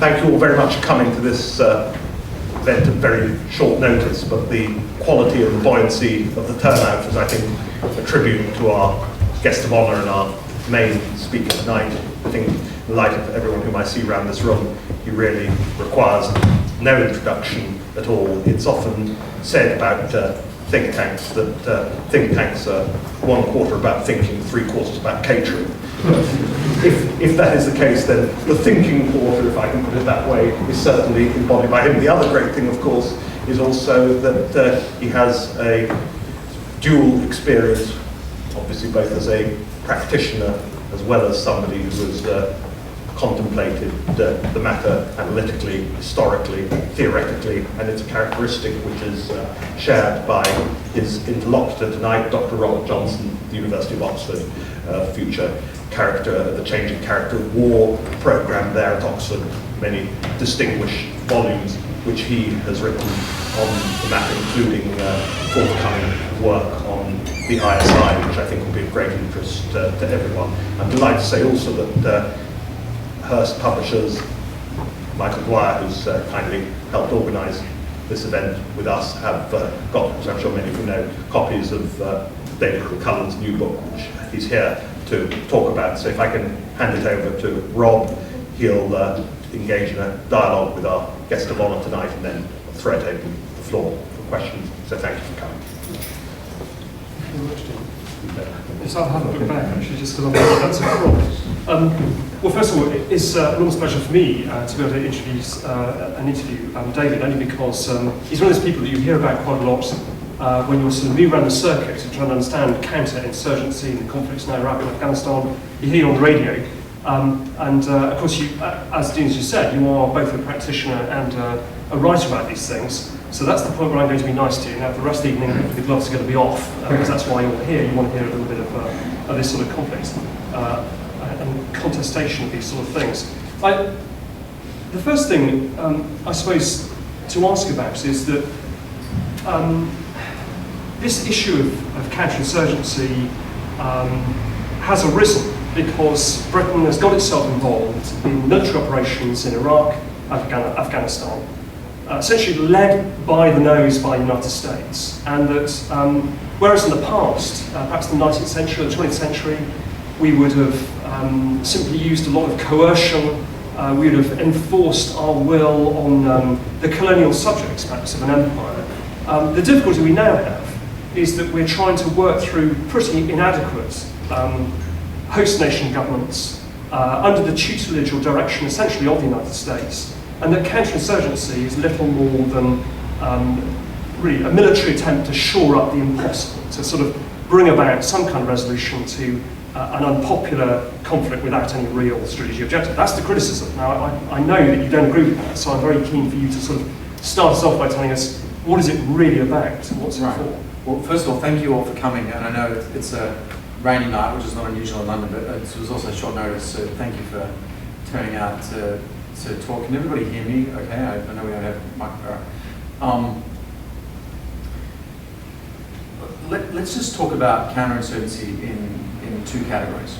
thank you all very much for coming to this event at very short notice, but the quality and the buoyancy of the turnout is, I think, a tribute to our guest of honour and our main speaker tonight. I think, in light of everyone whom I see around this room, he really requires no introduction at all. It's often said about think tanks that think tanks are 1/4 about thinking, 3/4 about catering. If that is the case, then the thinking quarter, if I can put it that way, is certainly embodied by him. The other great thing, of course, is also that he has a dual experience, obviously both as a practitioner as well as somebody who has contemplated the matter analytically, historically, theoretically, and it's a characteristic which is shared by his interlocutor tonight, Dr. Robert Johnson, the University of Oxford, future character, the Changing Character of War programme there at Oxford, many distinguished volumes which he has written on the matter, including forthcoming work on the ISI, which I think will be of great interest to everyone. I'm delighted to say also that Hearst Publishers, Michael Dwyer, who's kindly helped organise this event with us, have got, as I'm sure many of you know, copies of David Cullen's new book, which he's here to talk about. So if I can hand it over to Rob, he'll engage in a dialogue with our guest of honour tonight, and then throw it open the floor for questions. So thank you for coming. Thank you very much, Dean. Yes, I'll have a look back actually, just because I think that's a problem. Well, first of all, it's an enormous pleasure for me to be able to introduce and interview David, only because he's one of those people that you hear about quite a lot when you're sort of moving around the circuit and trying to understand counterinsurgency and the conflicts in Iraq and Afghanistan. You hear on the radio, and of course, you, as Dean just said, you are both a practitioner and a writer about these things. So that's the point where I'm going to be nice to you. Now, for the rest of the evening, the gloves are going to be off, because that's why you're here. You want to hear a little bit of this sort of conflict and contestation of these sort of things. The first thing, I suppose, to ask about is that this issue of counterinsurgency has arisen because Britain has got itself involved in military operations in Iraq, Afghanistan, essentially led by the nose by the United States, and that whereas in the past, perhaps the 19th century or the 20th century, we would have simply used a lot of coercion, we would have enforced our will on the colonial subjects, perhaps, of an empire. The difficulty we now have is that we're trying to work through pretty inadequate host nation governments under the tutelage or direction essentially of the United States, and that counterinsurgency is little more than really a military attempt to shore up the impossible, to sort of bring about some kind of resolution to an unpopular conflict without any real strategic objective. That's the criticism. Now, I know that you don't agree with that, so I'm very keen for you to sort of start us off by telling us, what is it really about and what's it for? Well, first of all, thank you all for coming, and I know it's a rainy night, which is not unusual in London, but it was also short notice, so thank you for turning out to talk. Can everybody hear me okay? I know we don't have a microphone. Let's just talk about counterinsurgency in two categories.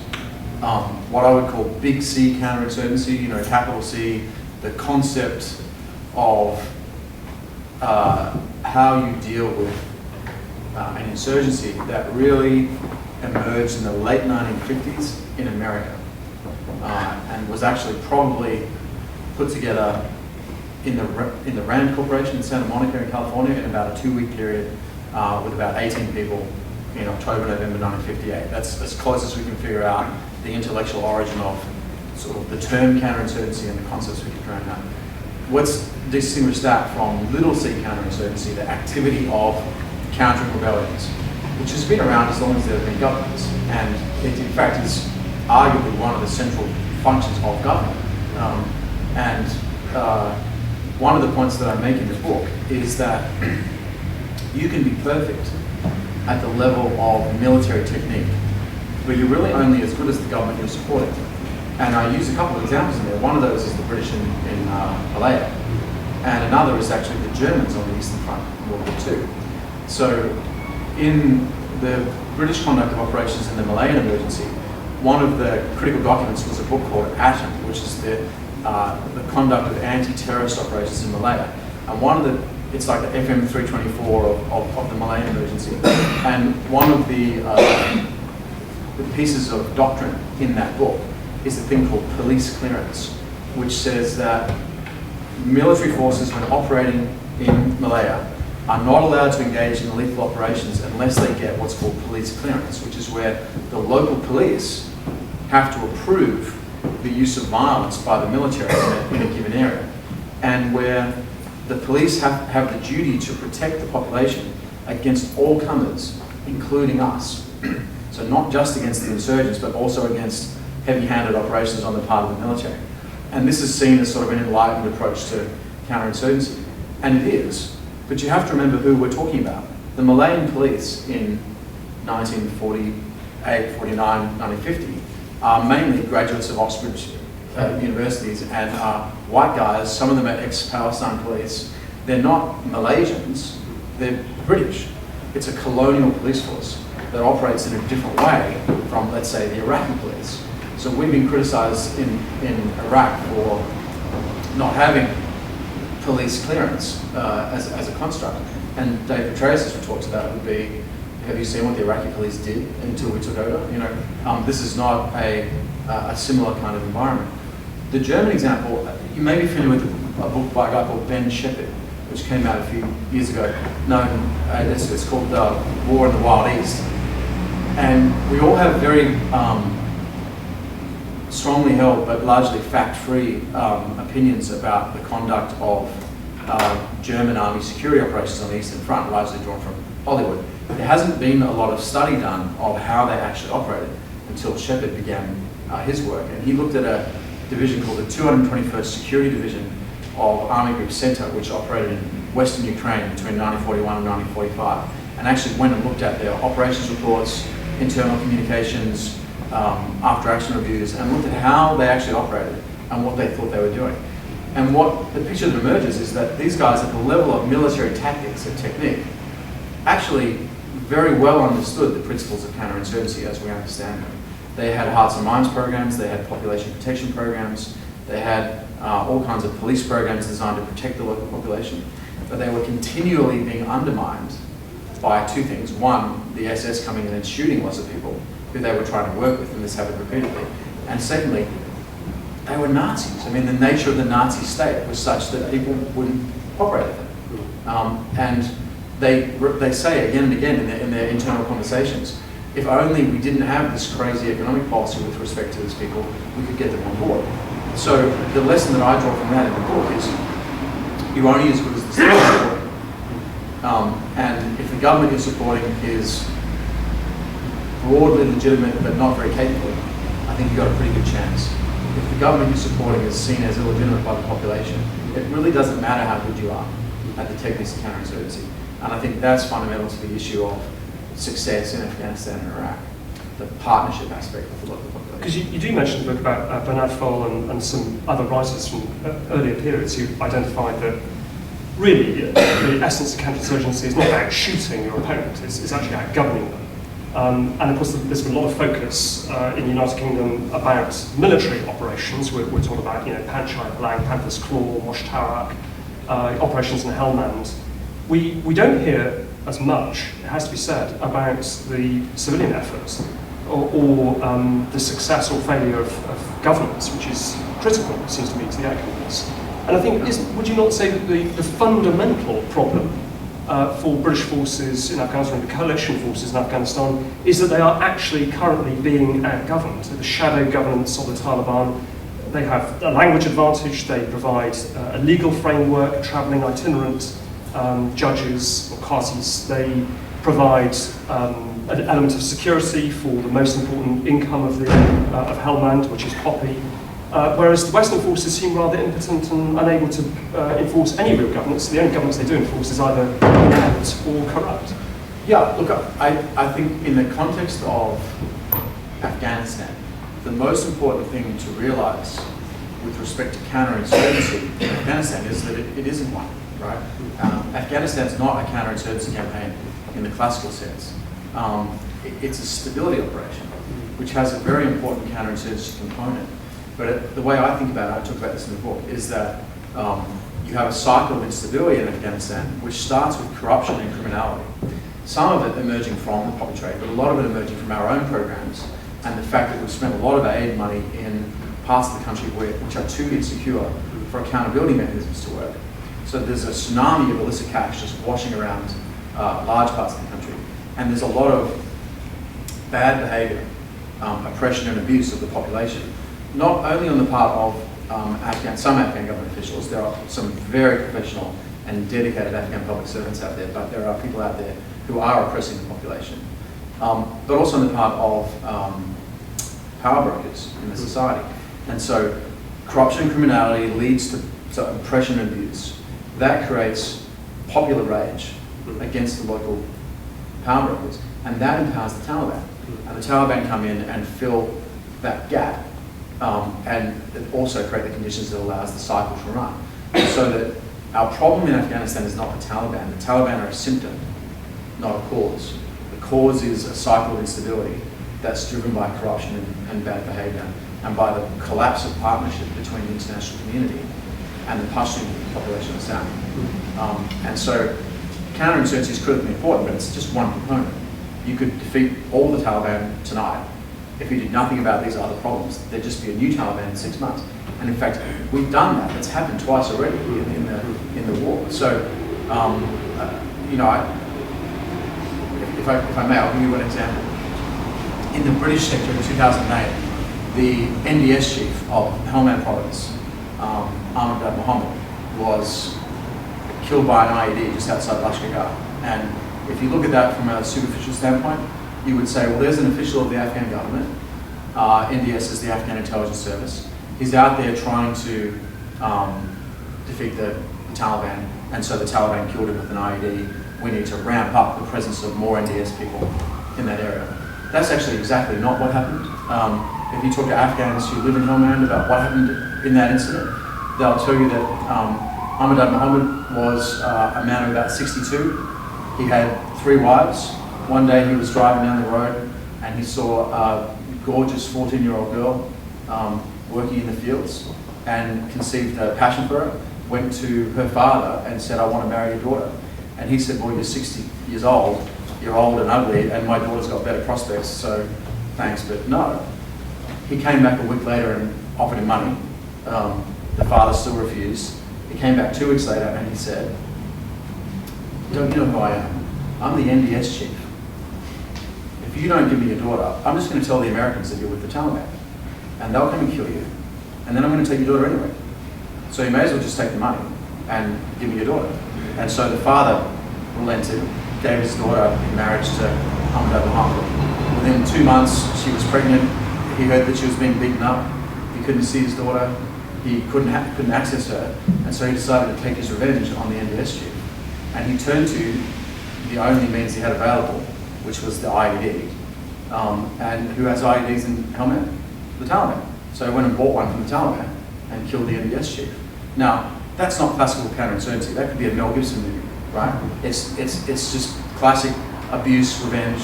What I would call big C counterinsurgency, you know, capital C, the concept of how you deal with an insurgency that really emerged in the late 1950s in America and was actually probably put together in the Rand Corporation in Santa Monica in California in about a 2-week period with about 18 people in October, November 1958. That's as close as we can figure out the intellectual origin of sort of the term counterinsurgency and the concepts we can turn out. What's distinguished that from little c counterinsurgency, the activity of countering rebellions, which has been around as long as there have been governments, and it in fact is arguably one of the central functions of government. One of the points that I make in the book is that you can be perfect at the level of military technique, but you're really only as good as the government you're supporting. And I use a couple of examples in there. One of those is the British in Malaya, and another is actually the Germans on the Eastern Front in World War II. So in the British conduct of operations in the Malayan emergency, one of the critical documents was a book called Atom, which is the the conduct of anti-terrorist operations in Malaya. And one of the, it's like the FM 324 of the Malayan emergency. And one of the pieces of doctrine in that book is a thing called police clearance, which says that military forces, when operating in Malaya, are not allowed to engage in lethal operations unless they get what's called police clearance, which is where the local police have to approve the use of violence by the military in a given area, and where the police have the duty to protect the population against all comers, including us. So not just against the insurgents, but also against heavy-handed operations on the part of the military. And this is seen as sort of an enlightened approach to counterinsurgency. And it is. But you have to remember who we're talking about. The Malayan police in 1948, 49, 1950 are mainly graduates of Oxford universities and are white guys. Some of them are ex-Palestine police. They're not Malaysians, they're British. It's a colonial police force that operates in a different way from, let's say, the Iraqi police. So we've been criticized in Iraq for not having police clearance as a construct. And David Petraeus, as we talked about, would be, have you seen what the Iraqi police did until we took over? You know, this is not a similar kind of environment. The German example, you may be familiar with a book by a guy called Ben Shepard, which came out a few years ago. It's called War in the Wild East. And we all have very strongly held but largely fact-free opinions about the conduct of German army security operations on the Eastern Front, largely drawn from Hollywood. There hasn't been a lot of study done of how they actually operated until Shepard began his work. And he looked at a division called the 221st Security Division of Army Group Center, which operated in Western Ukraine between 1941 and 1945, and actually went and looked at their operations reports, internal communications, after action reviews, and looked at how they actually operated and what they thought they were doing. And what the picture that emerges is that these guys at the level of military tactics and technique actually very well understood the principles of counterinsurgency as we understand them. They had hearts and minds programs, they had population protection programs, they had all kinds of police programs designed to protect the local population, but they were continually being undermined by two things. One, the SS coming in and shooting lots of people who they were trying to work with, and this happened repeatedly. And secondly, they were Nazis. I mean, the nature of the Nazi state was such that people wouldn't cooperate with them. And they say again and again in their internal conversations, if only we didn't have this crazy economic policy with respect to these people, we could get them on board. So the lesson that I draw from that in the book is you're only as good as the state you're supporting. And if the government you're supporting is broadly legitimate but not very capable, I think you've got a pretty good chance. If the government you're supporting is seen as illegitimate by the population, it really doesn't matter how good you are at the techniques of counterinsurgency. And I think that's fundamental to the issue of success in Afghanistan and Iraq, the partnership aspect of the local population. Because you do mention the book about Bernard Foll and some other writers from earlier periods who identified that really the essence of counterinsurgency is not about shooting your opponent, it's actually about governing them. And of course there's been a lot of focus in the United Kingdom about military operations. We're talking about, you know, Panchai, Palang, Panther's Claw, Mosh Tarak, operations in Helmand. We don't hear as much, it has to be said, about the civilian efforts or the success or failure of governments, which is critical, it seems to me, to the outcome of this. And I think, would you not say that the fundamental problem for British forces in Afghanistan, the coalition forces in Afghanistan, is that they are actually currently being outgoverned? The shadow governance of the Taliban, they have a language advantage, they provide a legal framework, travelling itinerant judges or qazis, they provide an element of security for the most important income of Helmand, which is poppy. Whereas the Western forces seem rather impotent and unable to enforce any real governance. The only governance they do enforce is either inept or corrupt. Yeah, look, I think in the context of Afghanistan, the most important thing to realise with respect to counterinsurgency in Afghanistan is that it isn't one, right? Afghanistan is not a counterinsurgency campaign in the classical sense. It's a stability operation, which has a very important counterinsurgency component. But the way I think about it, I talk about this in the book, is that you have a cycle of instability in Afghanistan, which starts with corruption and criminality. Some of it emerging from the poppy trade, but a lot of it emerging from our own programs, and the fact that we've spent a lot of our aid money in parts of the country which are too insecure for accountability mechanisms to work. So there's a tsunami of illicit cash just washing around large parts of the country. And there's a lot of bad behavior, oppression and abuse of the population, not only on the part of some Afghan government officials. There are some very professional and dedicated Afghan public servants out there, but there are people out there who are oppressing the population. But also on the part of power brokers in the society. And so corruption and criminality leads to oppression and abuse. That creates popular rage against the local power brokers, and that empowers the Taliban. And the Taliban come in and fill that gap, and it also create the conditions that allows the cycle to run. So that our problem in Afghanistan is not the Taliban. The Taliban are a symptom, not a cause. The cause is a cycle of instability that's driven by corruption and bad behavior, and by the collapse of partnership between the international community and the Pashtun population of Assam. And so counterinsurgency is critically important, but it's just one component. You could defeat all the Taliban tonight. If you did nothing about these other problems, there'd just be a new Taliban in 6 months. And in fact, we've done that. It's happened twice already in the war. So, you know, if I may, I'll give you an example. In the British sector in 2008, the NDS chief of Helmand province, Ahmad Mohammed, was killed by an IED just outside Lashkar. And if you look at that from a superficial standpoint, you would say, well, there's an official of the Afghan government. NDS is the Afghan intelligence service. He's out there trying to defeat the Taliban, and so the Taliban killed him with an IED. We need to ramp up the presence of more NDS people in that area. That's actually exactly not what happened. If you talk to Afghans who live in Helmand about what happened in that incident, they'll tell you that Ahmad Mohammed was a man of about 62. He had 3 wives. One day he was driving down the road and he saw a gorgeous 14-year-old girl working in the fields and conceived a passion for her, went to her father and said, I want to marry your daughter. And he said, well, you're 60 years old, you're old and ugly, and my daughter's got better prospects, so thanks, but no. He came back a week later and offered him money. The father still refused. He came back 2 weeks later and he said, you know who I am? I'm the NDS chief. If you don't give me your daughter, I'm just going to tell the Americans that you're with the Taliban, and they'll come and kill you, and then I'm going to take your daughter anyway. So you may as well just take the money and give me your daughter. And so the father relented, gave his daughter in marriage to Ahmad Mohammed. Within 2 months, she was pregnant. He heard that she was being beaten up. He couldn't see his daughter. He couldn't access her. And so he decided to take his revenge on the NDS chief. And he turned to the only means he had available, which was the IED. And who has IEDs in Helmand? The Taliban. So he went and bought one from the Taliban and killed the NDS chief. Now, that's not classical counterinsurgency. That could be a Mel Gibson movie, right? It's just classic abuse, revenge,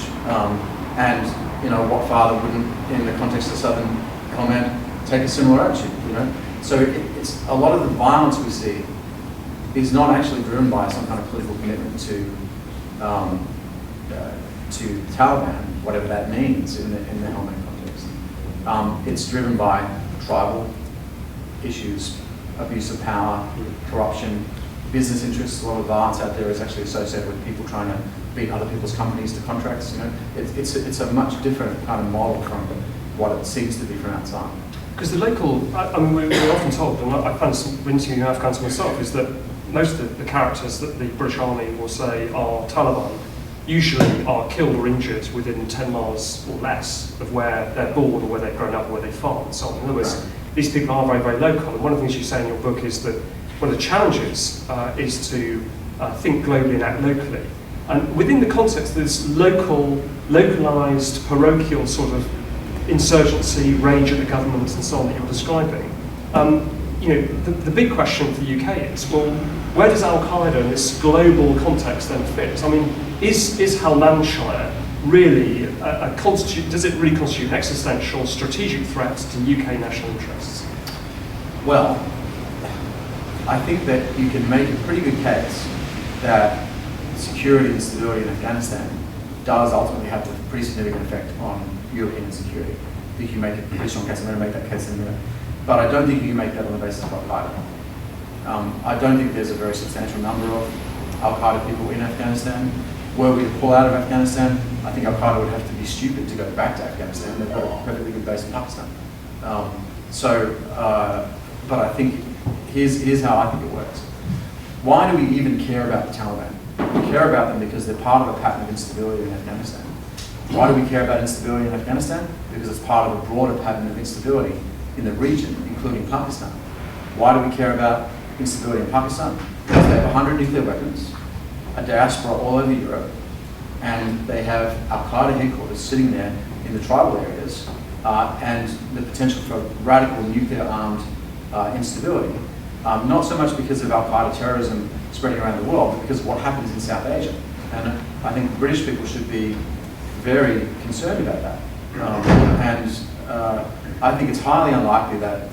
and you know, what father wouldn't, in the context of Southern Helmand, take a similar attitude, you know? So it's a lot of the violence we see is not actually driven by some kind of political commitment to Taliban, whatever that means in the Helmand context. It's driven by tribal issues, abuse of power, corruption, business interests. A lot of violence out there is actually associated with people trying to beat other people's companies to contracts. You know, it's a much different kind of model from what it seems to be from outside. Because the local, I mean, we're often told, and I found some interviewing Afghans myself, is that most of the characters that the British Army will say are Taliban usually are killed or injured within 10 miles or less of where they're born or where they've grown up or where they farm and so on. In other words, these people are very, very local. And one of the things you say in your book is that one of the challenges is to think globally and act locally. And within the context of this localized, parochial sort of insurgency, rage at the government and so on that you're describing, you know, the big question for the UK is, well, where does Al-Qaeda in this global context then fit? I mean, is Helmandshire really does it really constitute an existential strategic threat to UK national interests? Well, I think that you can make a pretty good case that security and stability in Afghanistan does ultimately have a pretty significant effect on European security. I think you make a pretty strong case. I'm going to make that case in a minute. But I don't think you can make that on the basis of Al-Qaeda. I don't think there's a very substantial number of Al-Qaeda people in Afghanistan. Were we to pull out of Afghanistan, I think Al-Qaeda would have to be stupid to go back to Afghanistan. They've got a perfectly good base in Pakistan. But I think here's how I think it works. Why do we even care about the Taliban? We care about them because they're part of a pattern of instability in Afghanistan. Why do we care about instability in Afghanistan? Because it's part of a broader pattern of instability in the region, including Pakistan. Why do we care about instability in Pakistan? Because they have 100 nuclear weapons, a diaspora all over Europe, and they have Al-Qaeda headquarters sitting there in the tribal areas, and the potential for radical nuclear-armed instability. Not so much because of Al-Qaeda terrorism spreading around the world, but because of what happens in South Asia. And I think British people should be very concerned about that. I think it's highly unlikely that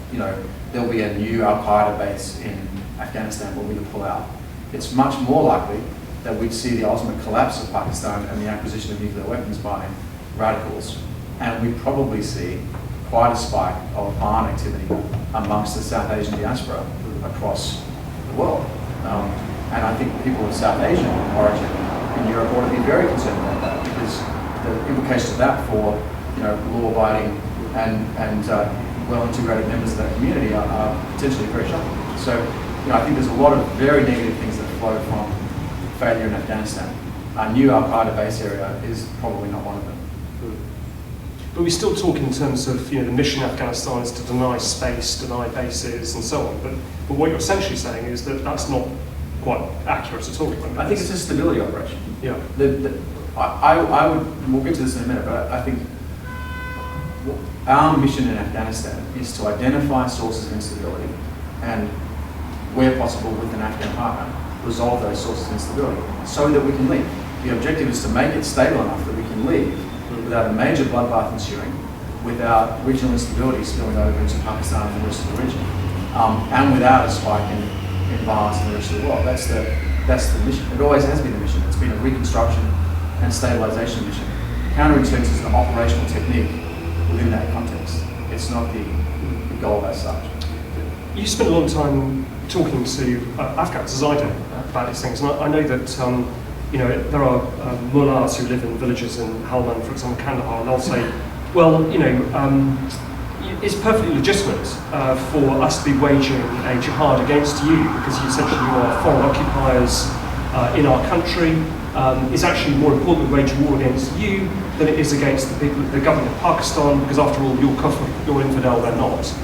there'll be a new Al-Qaeda base in Afghanistan when we pull out. It's much more likely that we'd see the ultimate collapse of Pakistan and the acquisition of nuclear weapons by radicals. And we'd probably see quite a spike of armed activity amongst the South Asian diaspora across the world. And I think people of South Asian origin in Europe ought to be very concerned about that, because the implications of that for law-abiding and well-integrated members of that community are potentially very shocking. So I think there's a lot of very negative things that flow from failure in Afghanistan. A new Al-Qaeda base area is probably not one of them. But we still talk in terms of the mission in Afghanistan is to deny space, deny bases, and so on. But what you're essentially saying is that that's not quite accurate at all. I think it's a stability operation. Yeah. We'll get to this in a minute, but I think our mission in Afghanistan is to identify sources of instability and, where possible with an Afghan partner, resolve those sources of instability so that we can leave. The objective is to make it stable enough that we can leave without a major bloodbath ensuing, without regional instability spilling over into Pakistan and the rest of the region, and without a spike in violence in the rest of the world. That's the mission. It always has been the mission. It's been a reconstruction and stabilization mission. Counterinsurgency is an operational technique within that context. It's not the goal as such. You spent a long time talking to Afghans, as I do, about these things, and I know that there are mullahs who live in villages in Helmand, for example, Kandahar, and they'll say, well, it's perfectly legitimate for us to be waging a jihad against you, because essentially you are foreign occupiers in our country. It's actually more important to wage war against you than it is against the government of Pakistan, because after all, you're infidel, they're not.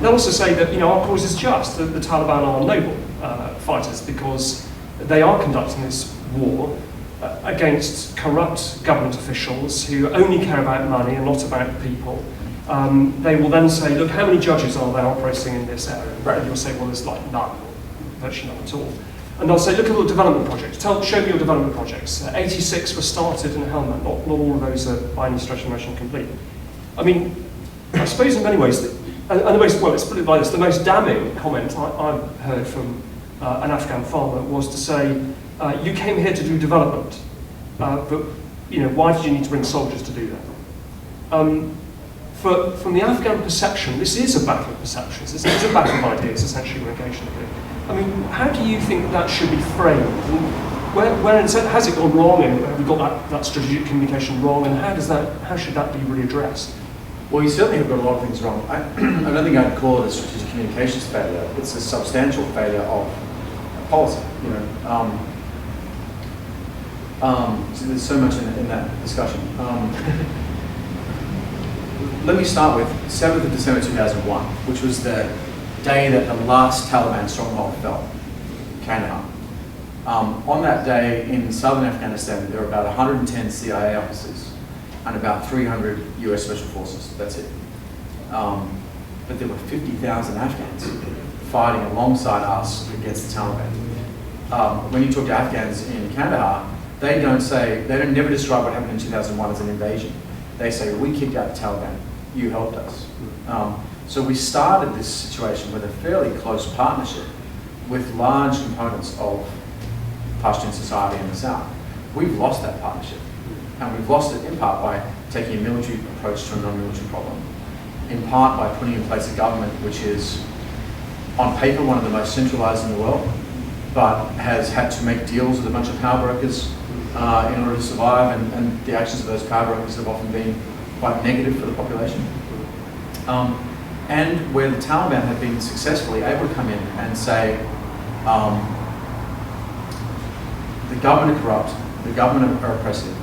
They'll also say that our cause is just, that the Taliban are noble fighters, because they are conducting this war against corrupt government officials who only care about money and not about people. They will then say, look, how many judges are there operating in this area? Right. And you'll say, well, there's none, or virtually none at all. And they'll say, look at all the development projects. Show me your development projects. 86 were started in Helmand. Not all of those are by any stretch of the imagination complete. I mean, I suppose in many ways, let's put it like this, the most damning comment I've heard from an Afghan farmer was to say, you came here to do development, but why did you need to bring soldiers to do that? From the Afghan perception, this is a battle of perceptions. This is a battle of ideas, essentially, we're engaged in. I mean, how do you think that should be framed? And where has it gone wrong, and have we got that strategic communication wrong, and how should that be really addressed? Well, you certainly have got a lot of things wrong. I don't think I'd call it a strategic communications failure. It's a substantial failure of policy. So there's so much in that discussion. Let me start with 7th of December 2001, which was the day that the last Taliban stronghold fell, Kandahar. On that day in southern Afghanistan, there were about 110 CIA officers and about 300 US Special Forces. That's it. But there were 50,000 Afghans fighting alongside us against the Taliban. When you talk to Afghans in Kandahar, they don't never describe what happened in 2001 as an invasion. They say, we kicked out the Taliban, you helped us. So we started this situation with a fairly close partnership with large components of Pashtun society in the south. We've lost that partnership. And we've lost it in part by taking a military approach to a non-military problem, in part by putting in place a government which is, on paper, one of the most centralized in the world, but has had to make deals with a bunch of power brokers in order to survive, and the actions of those power brokers have often been quite negative for the population. And where the Taliban have been successfully able to come in and say, the government are corrupt, the government are oppressive,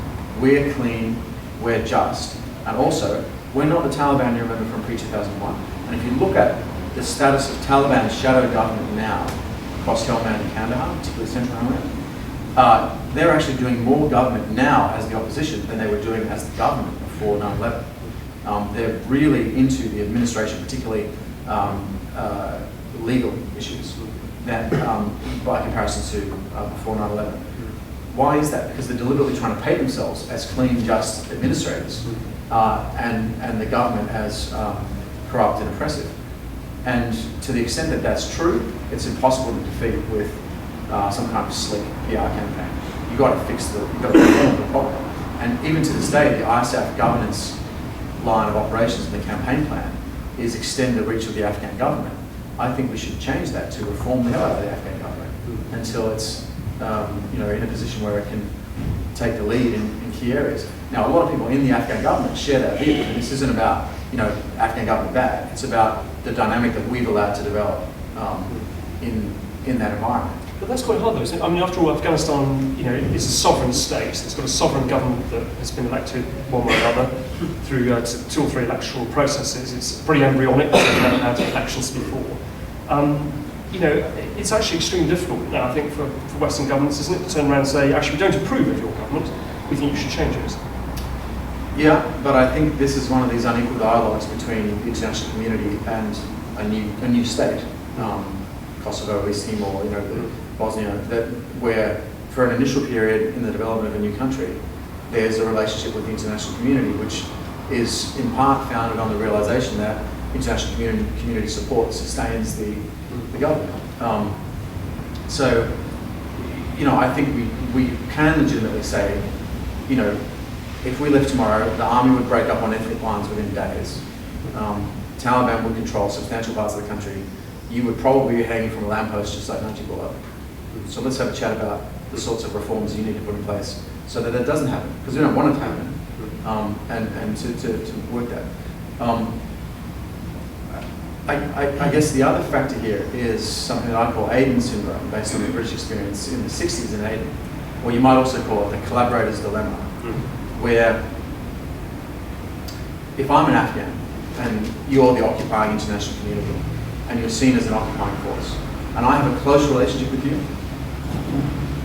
we're clean, we're just, and also, we're not the Taliban you remember from pre-2001. And if you look at the status of Taliban's shadow government now, across Helmand and Kandahar, particularly central Helmand, they're actually doing more government now as the opposition than they were doing as the government before 9/11. They're really into the administration, particularly legal issues, that, by comparison to before 9/11. Why is that? Because they're deliberately trying to paint themselves as clean, just administrators, and the government as corrupt and oppressive. And to the extent that that's true, it's impossible to defeat with some kind of slick PR campaign. You've got to you've got to reform the problem. And even to this day, the ISAF governance line of operations in the campaign plan is extend the reach of the Afghan government. I think we should change that to reform the hell out of the Afghan government until it's in a position where it can take the lead in key areas. Now, a lot of people in the Afghan government share that view, and this isn't about Afghan government bad. It's about the dynamic that we've allowed to develop in that environment. But that's quite hard, though, isn't it? I mean, after all, Afghanistan, is a sovereign state. It's got a sovereign government that has been elected one way or another through 2 or 3 electoral processes. It's pretty embryonic. We've never had elections before. It's actually extremely difficult now, I think, for Western governments, isn't it, to turn around and say, actually, we don't approve of your government. We think you should change it. Yeah, but I think this is one of these unequal dialogues between the international community and a new state, Kosovo, East Timor, Bosnia, where for an initial period in the development of a new country, there's a relationship with the international community, which is in part founded on the realization that international community support sustains the government. I think we can legitimately say, if we left tomorrow, the army would break up on ethnic lines within days. Taliban would control substantial parts of the country. You would probably be hanging from a lamppost just like Najibullah. So let's have a chat about the sorts of reforms you need to put in place so that that doesn't happen, because we don't want it to happen, and to work that. I guess the other factor here is something that I call Aden syndrome, based on the British experience in the 60s in Aden, or you might also call it the collaborator's dilemma, where if I'm an Afghan and you're the occupying international community and you're seen as an occupying force, and I have a close relationship with you,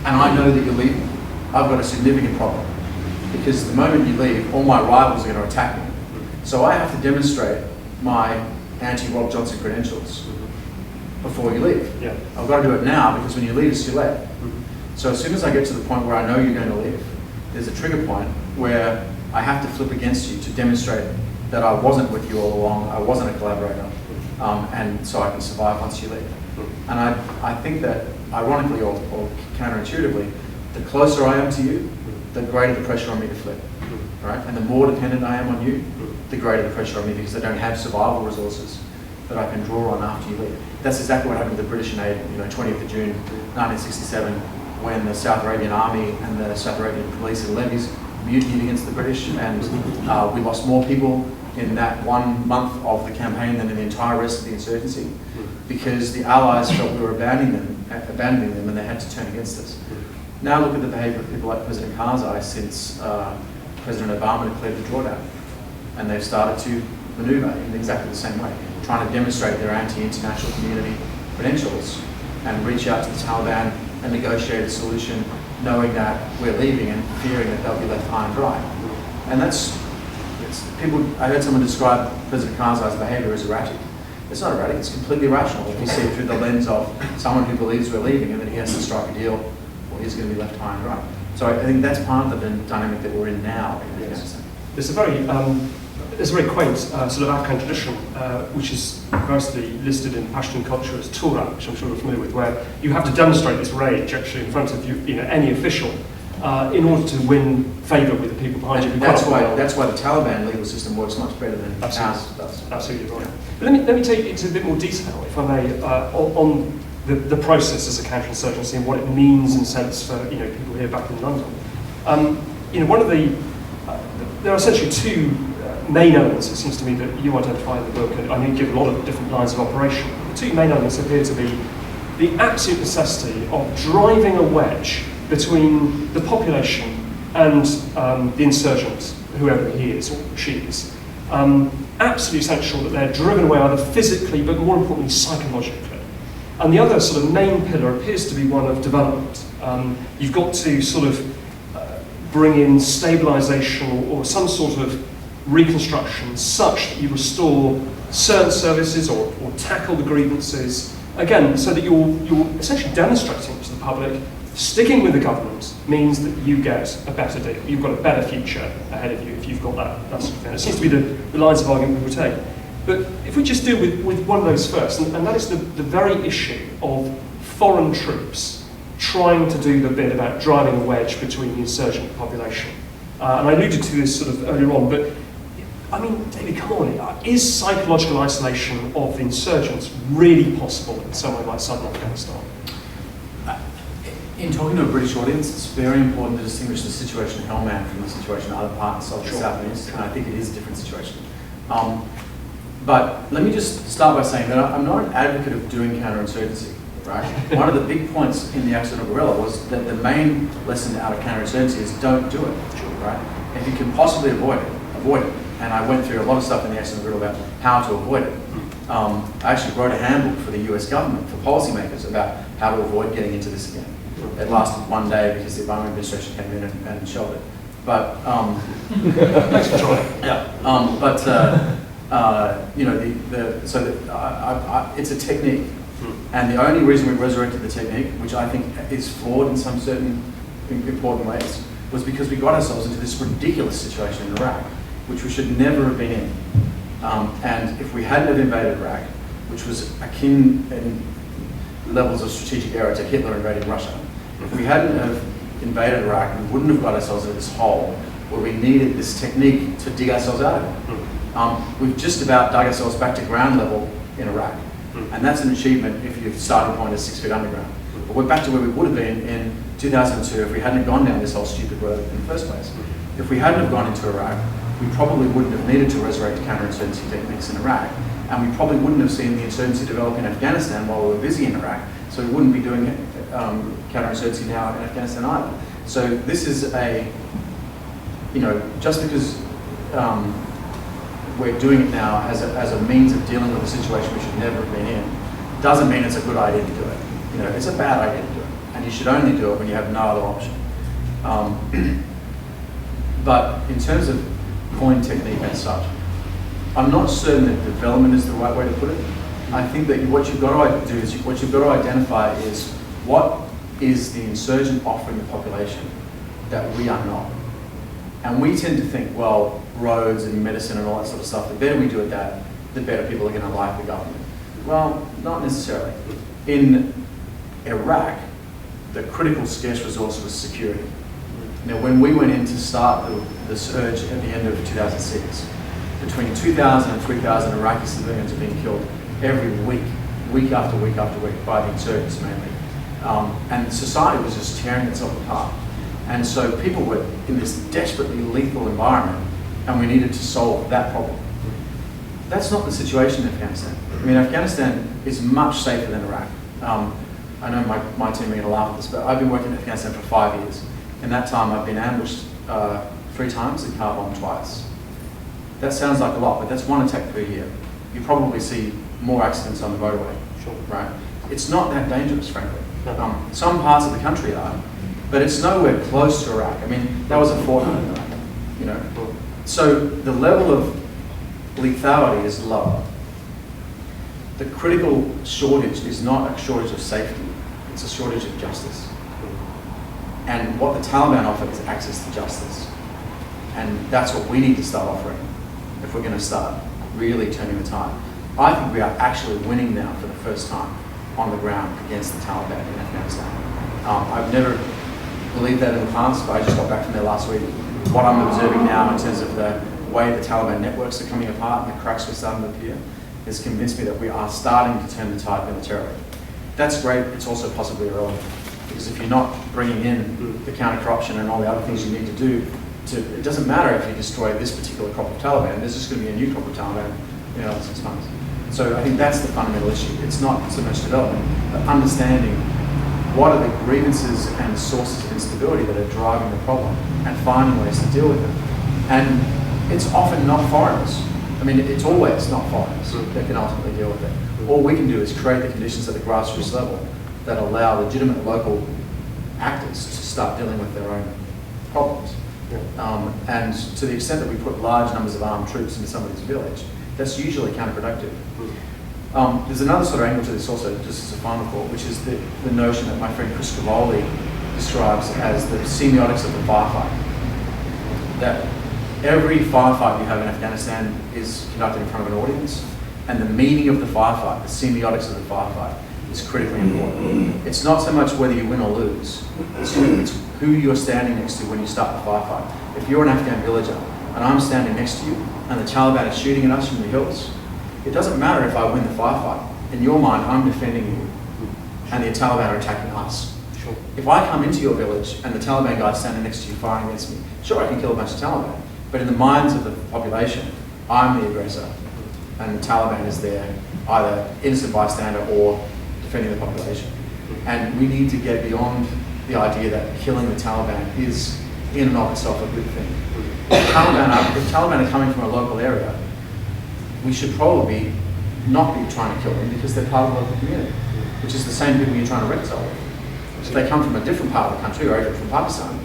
and I know that you're leaving, I've got a significant problem, because the moment you leave, all my rivals are going to attack me. So I have to demonstrate my anti-Rob Johnson credentials before you leave. Yeah. I've got to do it now, because when you leave, it's too late. So as soon as I get to the point where I know you're going to leave, there's a trigger point where I have to flip against you to demonstrate that I wasn't with you all along, I wasn't a collaborator, and so I can survive once you leave. And I think that, ironically or counterintuitively, the closer I am to you, the greater the pressure on me to flip. Right? And the more dependent I am on you, the greater the pressure on me, because I don't have survival resources that I can draw on after you leave. That's exactly what happened to the British in Aden, 20th of June 1967, when the South Arabian Army and the South Arabian police and levies mutinied against the British, and we lost more people in that 1 month of the campaign than in the entire rest of the insurgency, because the Allies felt we were abandoning them and they had to turn against us. Now look at the behavior of people like President Karzai since President Obama declared the drawdown, and they've started to maneuver in exactly the same way, trying to demonstrate their anti-international community credentials and reach out to the Taliban and negotiate a solution, knowing that we're leaving and fearing that they'll be left high and dry. And I heard someone describe President Karzai's behavior as erratic. It's not erratic, it's completely rational. If you see it through the lens of someone who believes we're leaving and then he has to strike a deal, well, he's going to be left high and dry. So I think that's part of the dynamic that we're in now in Afghanistan. There's a very quaint sort of Afghan tradition, which is mostly listed in Pashtun culture as Tura, which I'm sure you're familiar with, where you have to demonstrate this rage actually in front of any official in order to win favour with the people behind you. And that's why the Taliban legal system works much better than ours does. Absolutely right. But let me take it into a bit more detail, if I may, on the process as a counterinsurgency and what it means in a sense for people here back in London. One of there are essentially two main elements, it seems to me, that you identify in the book, and I mean, give a lot of different lines of operation. The two main elements appear to be the absolute necessity of driving a wedge between the population and the insurgent, whoever he is or she is. Absolutely essential that they're driven away either physically, but more importantly, psychologically. And the other sort of main pillar appears to be one of development. You've got to sort of bring in stabilisation or some sort of reconstruction such that you restore certain services or tackle the grievances, again, so that you're essentially demonstrating to the public sticking with the government means that you get a better deal. You've got a better future ahead of you if you've got that sort of thing. It seems to be the lines of argument we would take. But if we just deal with one of those first, and that is the very issue of foreign troops trying to do the bit about driving a wedge between the insurgent population. And I alluded to this sort of earlier on, but I mean, David, come on, is psychological isolation of the insurgents really possible in somewhere like southern Afghanistan? In talking to a British audience, it's very important to distinguish the situation in Helmand from the situation in other parts of the South, and I think it is a different situation. But let me just start by saying that I'm not an advocate of doing counterinsurgency, right? One of the big points in the Accidental Guerrilla was that the main lesson out of counterinsurgency is don't do it, right? If you can possibly avoid it. And I went through a lot of stuff in the Accidental Guerrilla about how to avoid it. I actually wrote a handbook for the US government, for policymakers, about how to avoid getting into this again. It lasted one day because the Obama administration came in and shelved it. But, thanks for trying. Yeah, it's a technique. And the only reason we resurrected the technique, which I think is flawed in some certain important ways, was because we got ourselves into this ridiculous situation in Iraq, which we should never have been in. And if we hadn't have invaded Iraq, which was akin in levels of strategic error to Hitler invading Russia, if we hadn't have invaded Iraq, we wouldn't have got ourselves into this hole where we needed this technique to dig ourselves out of it. We've just about dug ourselves back to ground level in Iraq. And that's an achievement if your starting point is 6 feet underground. But we're back to where we would have been in 2002 if we hadn't gone down this whole stupid road in the first place. If we hadn't have gone into Iraq, we probably wouldn't have needed to resurrect counterinsurgency techniques in Iraq, and we probably wouldn't have seen the insurgency develop in Afghanistan while we were busy in Iraq, so we wouldn't be doing counterinsurgency now in Afghanistan either. So this is just because we're doing it now as a means of dealing with a situation we should never have been in, doesn't mean it's a good idea to do it. It's a bad idea to do it, and you should only do it when you have no other option. But in terms of point technique and such, I'm not certain that development is the right way to put it. I think that what you've got to do is what you've got to identify is what is the insurgent offering the population that we are not. And we tend to think, well, roads and medicine and all that sort of stuff, the better we do at that, the better people are going to like the government. Well, not necessarily. In Iraq, the critical scarce resource was security. Now, when we went in to start the surge at the end of 2006, between 2,000 and 3,000 Iraqi civilians are being killed every week after week after week, by the insurgents mainly. And society was just tearing itself apart. And so people were in this desperately lethal environment, and we needed to solve that problem. That's not the situation in Afghanistan. I mean, Afghanistan is much safer than Iraq. I know my team are going to laugh at this, but I've been working in Afghanistan for 5 years. In that time, I've been ambushed 3 times and car bombed twice. That sounds like a lot, but that's 1 attack per year. You probably see more accidents on the motorway, right? It's not that dangerous, frankly. Some parts of the country are, but it's nowhere close to Iraq. I mean, that was a fortnight in Iraq, So the level of lethality is lower. The critical shortage is not a shortage of safety, it's a shortage of justice. And what the Taliban offer is access to justice. And that's what we need to start offering if we're going to start really turning the tide. I think we are actually winning now for the first time on the ground against the Taliban in Afghanistan. I've never believed that in the past, but I just got back from there last week. What I'm observing now in terms of the way the Taliban networks are coming apart and the cracks are starting to appear has convinced me that we are starting to turn the tide militarily. That's great, it's also possibly irrelevant. Because if you're not bringing in the counter-corruption and all the other things you need to do, it doesn't matter if you destroy this particular crop of Taliban, there's just going to be a new crop of Taliban in another 6 months. So I think that's the fundamental issue. It's not so much development, but understanding what are the grievances and sources of instability that are driving the problem and finding ways to deal with it. And it's often not foreigners. I mean, it's always not foreigners that can ultimately deal with it. All we can do is create the conditions at the grassroots level that allow legitimate local actors to start dealing with their own problems. And to the extent that we put large numbers of armed troops into somebody's village, that's usually counterproductive. There's another sort of angle to this also, just as a final thought, which is the notion that my friend Chris Cavoli describes as the semiotics of the firefight. That every firefight you have in Afghanistan is conducted in front of an audience, and the meaning of the firefight, the semiotics of the firefight, is critically important. It's not so much whether you win or lose, it's who you're standing next to when you start the firefight. If you're an Afghan villager and I'm standing next to you and the Taliban is shooting at us from the hills, it doesn't matter if I win the firefight. In your mind, I'm defending you and the Taliban are attacking us. Sure. If I come into your village and the Taliban guy's standing next to you firing against me, sure, I can kill a bunch of Taliban, but in the minds of the population, I'm the aggressor and the Taliban is there, either innocent bystander or defending the population. And we need to get beyond the idea that killing the Taliban is in and of itself a good thing. If Taliban are coming from a local area, we should probably not be trying to kill them because they're part of the local community, which is the same people you're trying to reconcile with. If they come from a different part of the country or even from Pakistan,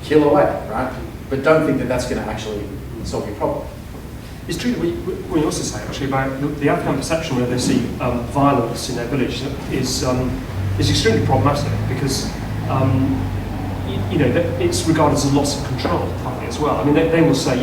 kill away, right? But don't think that that's going to actually solve your problem. It's true that we also say actually about the Afghan perception where they see violence in their village is extremely problematic because it's regarded as a loss of control partly as well. I mean, they will say,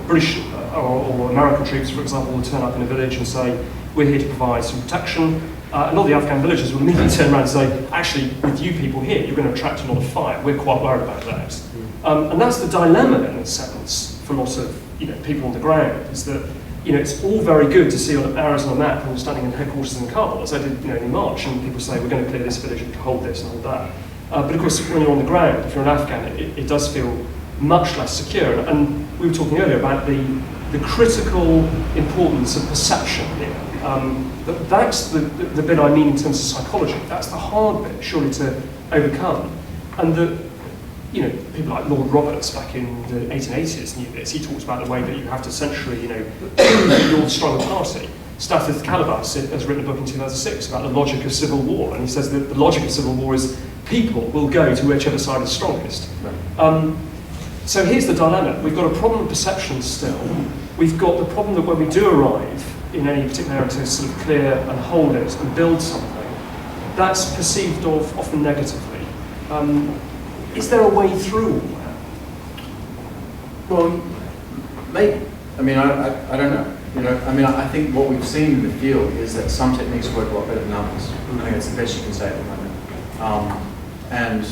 British or American troops, for example, will turn up in a village and say, we're here to provide some protection. And all the Afghan villagers will immediately turn around and say, actually, with you people here, you're going to attract a lot of fire. We're quite worried about that. And that's the dilemma, in a sense, for lots of people on the ground, is that it's all very good to see on arrows on a map when you're standing in headquarters in Kabul, as I did in March, and people say, we're going to clear this village and hold this and hold that. But of course, when you're on the ground, if you're an Afghan, it does feel much less secure. And we were talking earlier about the critical importance of perception here. That's the bit I mean in terms of psychology. That's the hard bit, surely, to overcome. And people like Lord Roberts back in the 1880s knew this. He talks about the way that you have to essentially, prove you're the stronger party. Stathis Kalabas has written a book in 2006 about the logic of civil war, and he says that the logic of civil war is people will go to whichever side is strongest. Right. So here's the dilemma. We've got a problem of perception still. We've got the problem that when we do arrive in any particular area to sort of clear and hold it and build something, that's perceived of often negatively. Is there a way through all that? Well, maybe. I mean, I don't know. I think what we've seen in the field is that some techniques work a lot better than others. I think that's the best you can say at the moment. And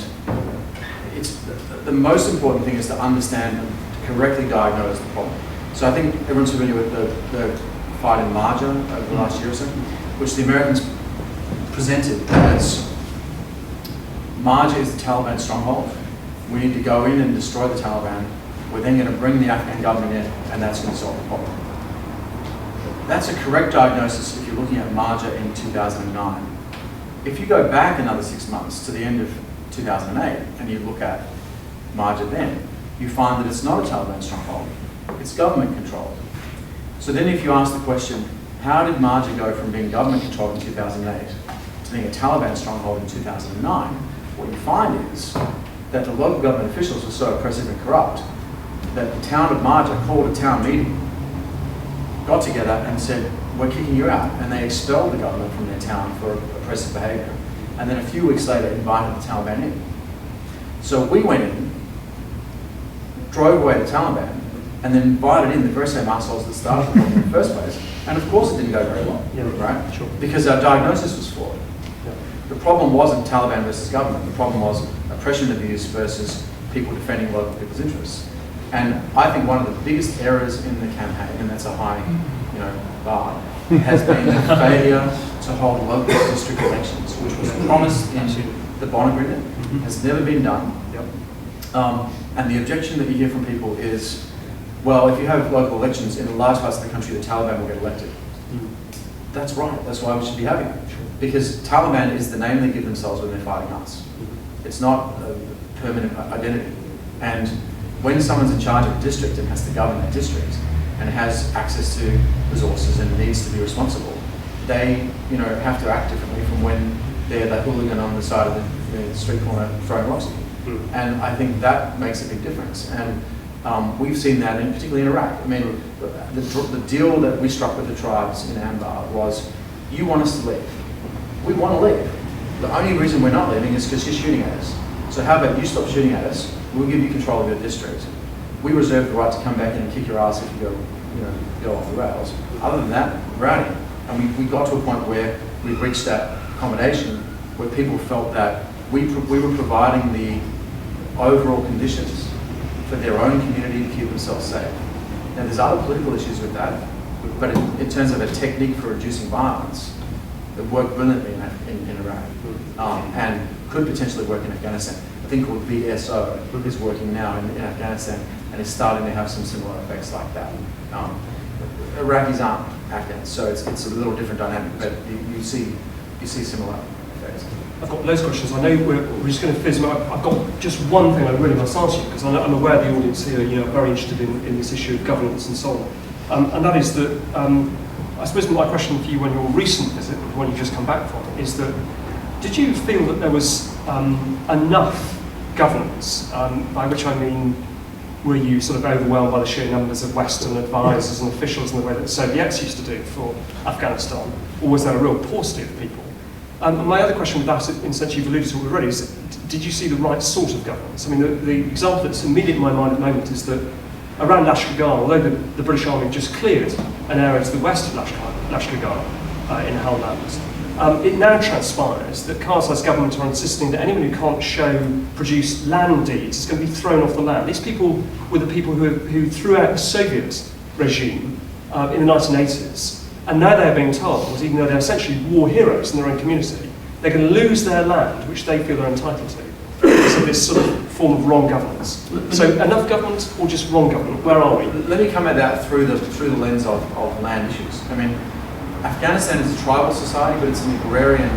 it's the most important thing is to understand and correctly diagnose the problem. So I think everyone's familiar with the fight in Marja over the last year or so, which the Americans presented as Marja is the Taliban stronghold. We need to go in and destroy the Taliban. We're then going to bring the Afghan government in, and that's going to solve the problem. That's a correct diagnosis if you're looking at Marja in 2009. If you go back another 6 months to the end of 2008 and you look at Marja then, you find that it's not a Taliban stronghold, it's government controlled. So then if you ask the question, how did Marja go from being government controlled in 2008 to being a Taliban stronghold in 2009? What you find is that the local government officials were so oppressive and corrupt that the town of Marja called a town meeting, got together and said, we're kicking you out. And they expelled the government from their town for oppressive behaviour. And then a few weeks later invited the Taliban in. So we went in, drove away the Taliban, and then invited in the very same assholes that started the problem in the first place. And of course it didn't go very well, right? Sure. Because our diagnosis was flawed. Yeah. The problem wasn't Taliban versus government. The problem was oppression and abuse versus people defending local people's interests. And I think one of the biggest errors in the campaign, and that's a high, bar, has been the failure to hold local district elections, which was promised in the Bonn Agreement, has never been done. Yep. And the objection that you hear from people is, well, if you have local elections in large parts of the country, the Taliban will get elected. That's right. That's why we should be having it. Because Taliban is the name they give themselves when they're fighting us. It's not a permanent identity. And when someone's in charge of a district and has to govern that district and has access to resources and needs to be responsible, they, have to act differently from when they're the hooligan on the side of the street corner throwing rocks at you. And I think that makes a big difference. And we've seen that, particularly in Iraq. I mean, the deal that we struck with the tribes in Anbar was, you want us to leave. We want to leave. The only reason we're not leaving is because you're shooting at us. So how about you stop shooting at us, we'll give you control of your district. We reserve the right to come back in and kick your ass if you go off the rails. Other than that, we're out of here. And we got to a point where we reached that accommodation where people felt that we were providing the overall conditions for their own community to keep themselves safe. Now there's other political issues with that, but in terms of a technique for reducing violence, it worked brilliantly in Iraq and could potentially work in Afghanistan. I think called VSO is working now in Afghanistan and is starting to have some similar effects like that. Iraqis aren't Afghans, so it's a little different dynamic, but you see similar effects. I've got loads of questions. I know we're just going to fizz them out. I've got just one thing I really must ask you, because I'm aware the audience here are very interested in this issue of governance and so on. And that is that, I suppose my question for you on your recent visit, the one you've just come back from, is that did you feel that there was enough governance, by which I mean, were you sort of overwhelmed by the sheer numbers of Western advisors and officials in the way that the Soviets used to do for Afghanistan, or was there a real paucity of people? And my other question with that, in a sense you've alluded to already, is did you see the right sort of governance? I mean, the example that's immediate in my mind at the moment is that around Lashkar, although the British Army just cleared an area to the west of Lashkar in Helmand, it now transpires that Karzai's government are insisting that anyone who can't produce land deeds is going to be thrown off the land. These people were the people who threw out the Soviet regime in the 1980s. And now they're being told, even though they're essentially war heroes in their own community, they're going to lose their land, which they feel they're entitled to, because of this sort of form of wrong governance. So enough government or just wrong government? Where are we? Let me come at that through the lens of land issues. I mean, Afghanistan is a tribal society, but it's an agrarian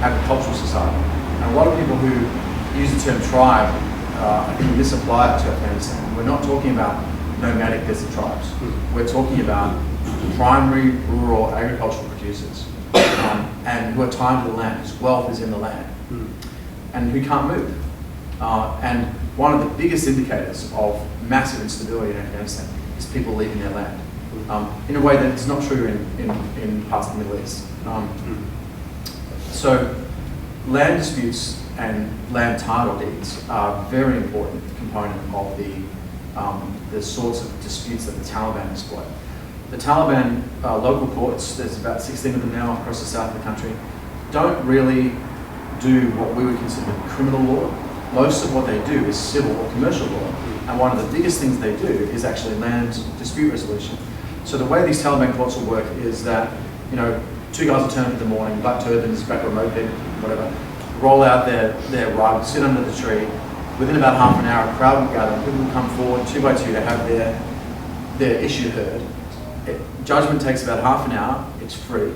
agricultural society. And a lot of people who use the term tribe, I think misapply it to Afghanistan. We're not talking about nomadic desert tribes. We're talking about primary rural agricultural producers and who are tied to the land, whose wealth is in the land, and who can't move. And one of the biggest indicators of massive instability in Afghanistan is people leaving their land, in a way that is not true in parts of the Middle East. So land disputes and land title deeds are a very important component of the sorts of disputes that the Taliban exploit. The Taliban local courts, there's about 16 of them now across the south of the country, don't really do what we would consider criminal law. Most of what they do is civil or commercial law. And one of the biggest things they do is actually land dispute resolution. So the way these Taliban courts will work is that, two guys will turn up in the morning, black turbans, back of a moped, whatever, roll out their rug, sit under the tree. Within about half an hour, a crowd will gather, and people will come forward 2 by 2 to have their issue heard. Judgment takes about half an hour, it's free.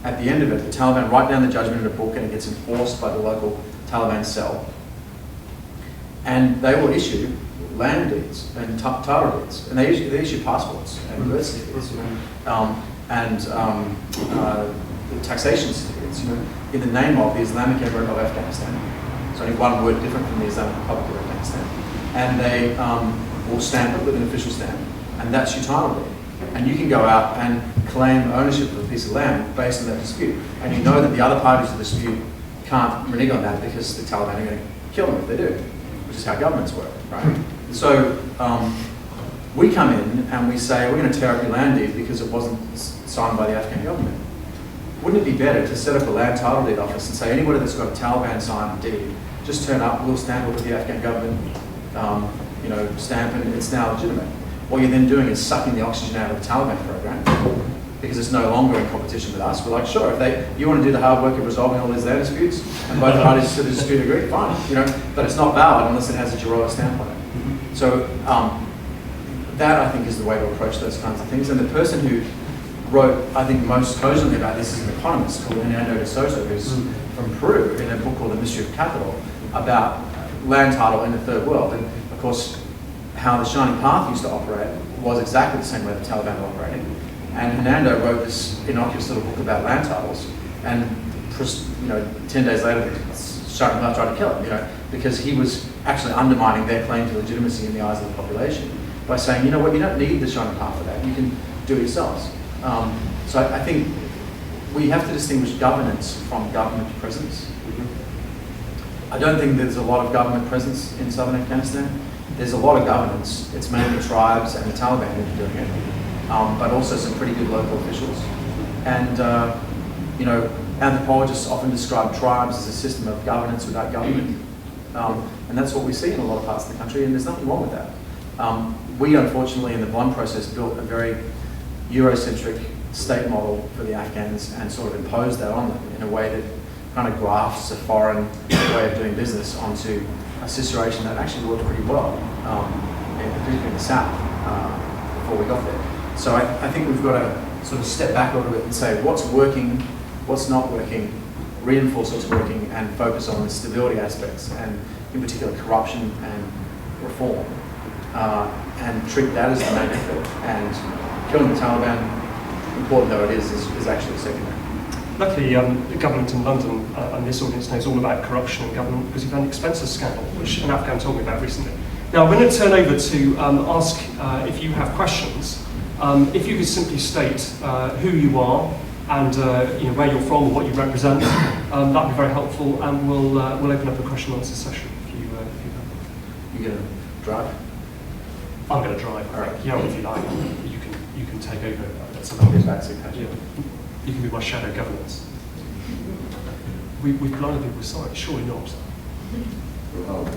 At the end of it, the Taliban write down the judgment in a book and it gets enforced by the local Taliban cell. And they will issue land deeds and title deeds. And they issue passports and birth certificates, and taxation certificates, in the name of the Islamic Emirate of Afghanistan. It's only one word different from the Islamic Republic of Afghanistan. And they will stamp it with an official stamp. And that's your title deed. And you can go out and claim ownership of a piece of land based on that dispute. And you know that the other parties to the dispute can't renege on that because the Taliban are going to kill them if they do. which is how governments work, right? So we come in and we say, we're going to tear up your land deed because it wasn't signed by the Afghan government. Wouldn't it be better to set up a land title deed office and say, anybody that's got a Taliban signed deed, just turn up, we'll stamp it with the Afghan government, stamp, and it's now legitimate. What you're then doing is sucking the oxygen out of the Taliban program because it's no longer in competition with us. We're like, sure, if you want to do the hard work of resolving all these land disputes and both parties to the dispute agree, fine, but it's not valid unless it has a Giroa stamp on it. So that, I think, is the way to approach those kinds of things. And the person who wrote, I think, most cogently about this is an economist called Hernando de Soto, who's from Peru, in a book called The Mystery of Capital, about land title in the third world. And of course, how the Shining Path used to operate was exactly the same way the Taliban were operating. And Hernando wrote this innocuous little book about land titles, and 10 days later, Shining Path tried to kill him, because he was actually undermining their claim to legitimacy in the eyes of the population by saying, you know what, you don't need the Shining Path for that, you can do it yourselves. So I think we have to distinguish governance from government presence. I don't think there's a lot of government presence in southern Afghanistan. There's a lot of governance. It's mainly tribes and the Taliban that are doing it, but also some pretty good local officials. And anthropologists often describe tribes as a system of governance without government. And that's what we see in a lot of parts of the country, and there's nothing wrong with that. We, unfortunately, in the Bonn process, built a very Eurocentric state model for the Afghans and sort of imposed that on them in a way that kind of grafts a foreign way of doing business onto a situation that actually worked pretty well, particularly in the south, before we got there. So I think we've got to sort of step back a little bit and say what's working, what's not working, reinforce what's working, and focus on the stability aspects, and in particular corruption and reform, and treat that as the main effort. And killing the Taliban, important though it is actually secondary. Luckily, the government in London and this audience knows all about corruption in government because you've had an expenses scandal, which an Afghan told me about recently. Now, I'm going to turn over to ask if you have questions. If you could simply state who you are and where you're from or what you represent, that'd be very helpful, and we'll open up a question and answer session if you have. You going to drive? I'm going to drive. All right. If you like, you can take over. That's a You can be my shadow governance. We've blinded people with sight, surely not.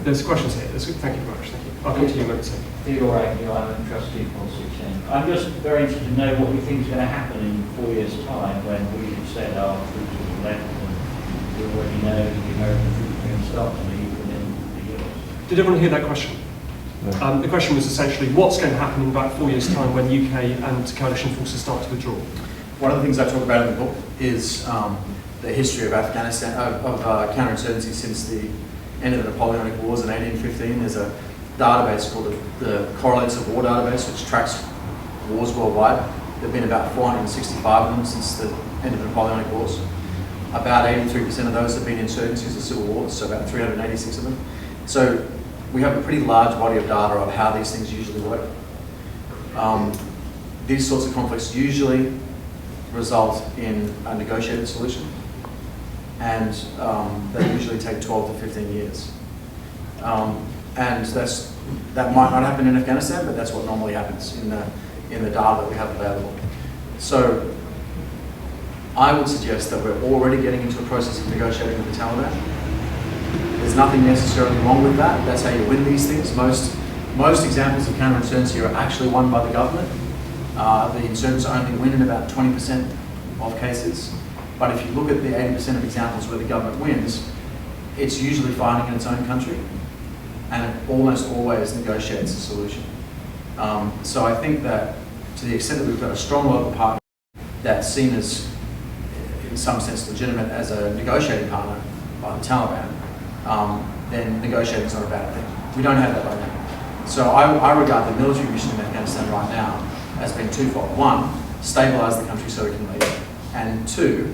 There's questions here. Thank you very much. Thank you. I'll come to you momentarily. Theodore Agnew, I'm a trustee for 16. I'm just very interested to know what you think is going to happen in 4 years' time when we have said our troops have left and we already know that the American troops are going to start to leave within the years. Did everyone hear that question? No. The question was essentially what's going to happen in about 4 years' time when UK and coalition forces start to withdraw? One of the things I talk about in the book is the history of Afghanistan, of counterinsurgency since the end of the Napoleonic Wars in 1815. There's a database called the Correlates of War database, which tracks wars worldwide. There have been about 465 of them since the end of the Napoleonic Wars. About 83% of those have been insurgencies or civil wars, so about 386 of them. So we have a pretty large body of data of how these things usually work. These sorts of conflicts usually result in a negotiated solution, and they usually take 12 to 15 years. And that might not happen in Afghanistan, but that's what normally happens in the data that we have available. So I would suggest that we're already getting into a process of negotiating with the Taliban. There's nothing necessarily wrong with that. That's how you win these things. Most examples of counterinsurgency are actually won by the government. The insurgents only win in about 20% of cases. But if you look at the 80% of examples where the government wins, it's usually fighting in its own country, and it almost always negotiates a solution. So I think that to the extent that we've got a strong local partner that's seen as, in some sense, legitimate as a negotiating partner by the Taliban, then negotiating is not a bad thing. We don't have that right now. So I regard the military mission in Afghanistan right now as being twofold. One, stabilize the country so we can leave. And two,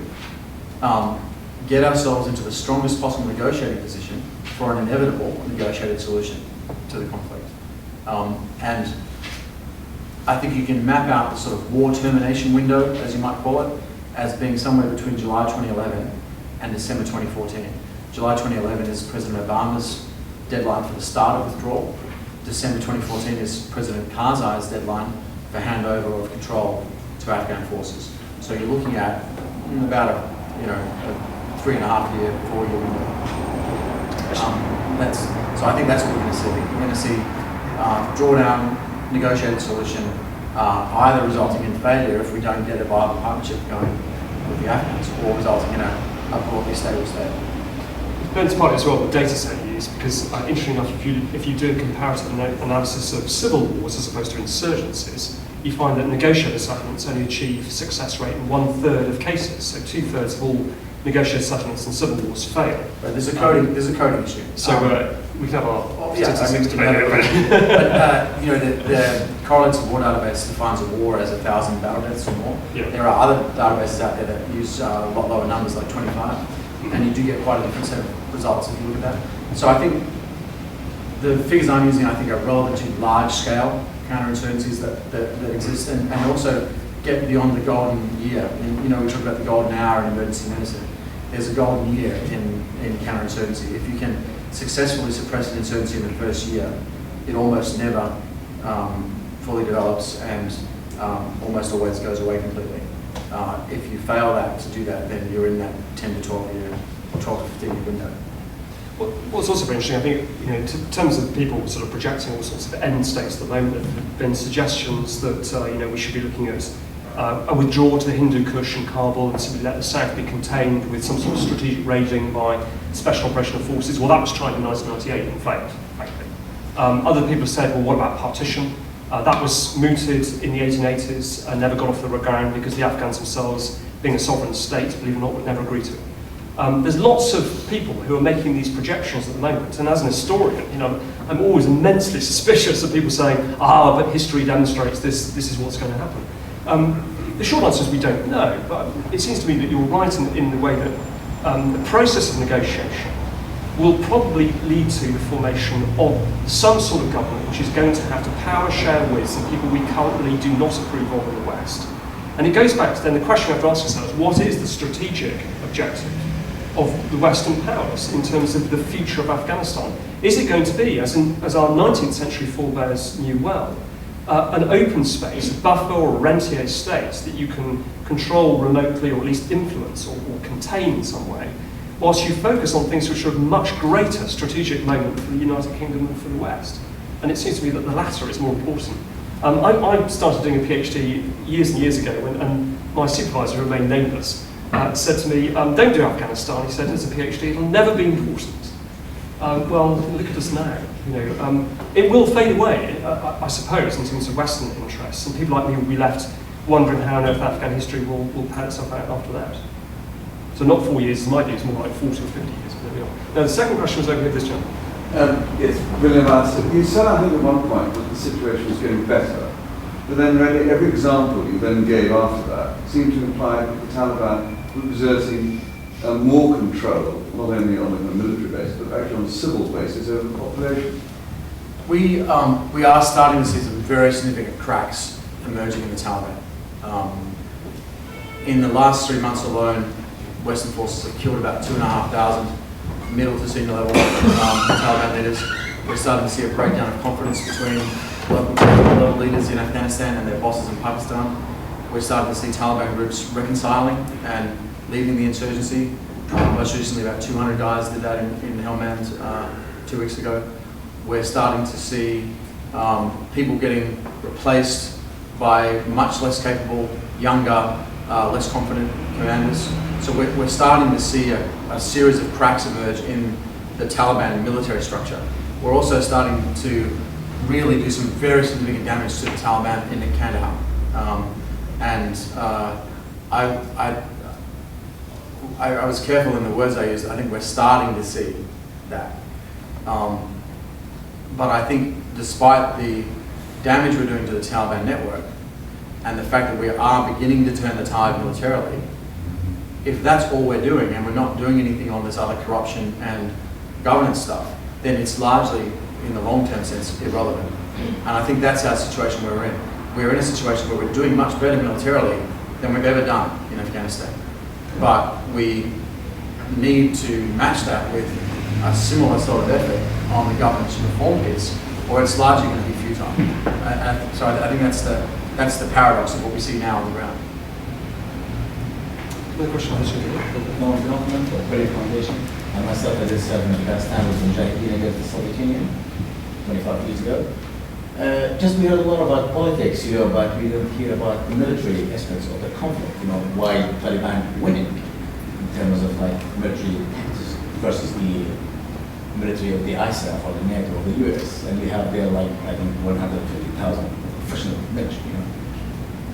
get ourselves into the strongest possible negotiating position for an inevitable negotiated solution to the conflict. And I think you can map out the sort of war termination window, as you might call it, as being somewhere between July 2011 and December 2014. July 2011 is President Obama's deadline for the start of withdrawal. December 2014 is President Karzai's deadline for handover of control to Afghan forces. So you're looking at about a 3.5 year, 4 year window. So I think that's what we're going to see. We're going to see drawdown, negotiated solution, either resulting in failure if we don't get a viable partnership going with the Afghans, or resulting in a broadly stable state. It depends partly as well the data set you use, because interestingly enough, if you do a comparative analysis of civil wars as opposed to insurgencies, you find that negotiated settlements only achieve success rate in 1/3 of cases. So 2/3 of all negotiated settlements in civil wars fail. But there's a coding issue. So we can have our statistics debate. But the correlates of war database defines a war as 1,000 battle deaths or more. Yeah. There are other databases out there that use a lot lower numbers, like 25, and you do get quite a different set of results if you look at that. So I think the figures I'm using, I think, are relevant to large-scale counterinsurgencies that exist, and also get beyond the golden year. And, we talk about the golden hour in emergency medicine. There's a golden year in counterinsurgency. If you can successfully suppress an insurgency in the first year, it almost never fully develops and almost always goes away completely. If you fail to do that, then you're in that 10 to 12 year, or 12 to 15 year window. What's also very interesting, I think, in terms of people sort of projecting all sorts of end states at the moment, there have been suggestions that we should be looking at a withdrawal to the Hindu Kush and Kabul and simply let the south be contained with some sort of strategic raiding by special operational forces. Well, that was tried in 1998 and failed, frankly. Other people have said, well, what about partition? That was mooted in the 1880s and never got off the ground because the Afghans themselves, being a sovereign state, believe it or not, would never agree to it. There's lots of people who are making these projections at the moment, and as an historian, I'm always immensely suspicious of people saying, but history demonstrates this is what's going to happen. The short answer is we don't know, but it seems to me that you're right in the way that the process of negotiation will probably lead to the formation of some sort of government which is going to have to power share with some people we currently do not approve of in the West. And it goes back to then the question we have to ask ourselves, what is the strategic objective of the Western powers in terms of the future of Afghanistan? Is it going to be, as our 19th century forebears knew well, an open space, a buffer or a rentier state that you can control remotely or at least influence or contain in some way, whilst you focus on things which are of much greater strategic moment for the United Kingdom than for the West? And it seems to me that the latter is more important. I started doing a PhD years and years ago, and my supervisor, who remained nameless, said to me, don't do Afghanistan. He said, as a PhD, it'll never be important. Well, look at us now. It will fade away, I suppose, in terms of Western interests, and people like me will be left wondering how on earth Afghan history will pan itself out after that. So not 4 years, in my view, it's more like 40 or 50 years. But there we are. Now, the second question was over here, this gentleman. Yes, William answered. You said, I think, at one point that the situation was getting better, but then really every example you then gave after that seemed to imply that the Taliban were exerting more control, not only on a military basis, but actually on a civil basis over the population. We are starting to see some very significant cracks emerging in the Taliban. In the last 3 months alone, Western forces have killed about 2,500 middle to senior level Taliban leaders. We're starting to see a breakdown of confidence between local leaders in Afghanistan and their bosses in Pakistan. We're starting to see Taliban groups reconciling and leaving the insurgency. Most recently, about 200 guys did that in Helmand 2 weeks ago. We're starting to see people getting replaced by much less capable, younger, less confident commanders. So we're starting to see a series of cracks emerge in the Taliban military structure. We're also starting to really do some very significant damage to the Taliban in Kandahar. I was careful in the words I used. I think we're starting to see that. But I think despite the damage we're doing to the Taliban network and the fact that we are beginning to turn the tide militarily, if that's all we're doing and we're not doing anything on this other corruption and governance stuff, then it's largely, in the long-term sense, irrelevant. And I think that's our situation we're in. We're in a situation where we're doing much better militarily than we've ever done in Afghanistan. But we need to match that with a similar sort of effort on the government to reform peace, or it's largely going to be futile. So I think that's the paradox of what we see now on the ground. Another question. Non-government or credit foundation. I myself, I did serve in Afghanistan with Mujahideen against the Soviet Union 25 years ago. Just we heard a lot about politics, but we didn't hear about the military aspects of the conflict. Why Taliban winning in terms of like military tactics versus the military of the ISAF or the NATO or the US, and we have there like I think 150,000 professional military.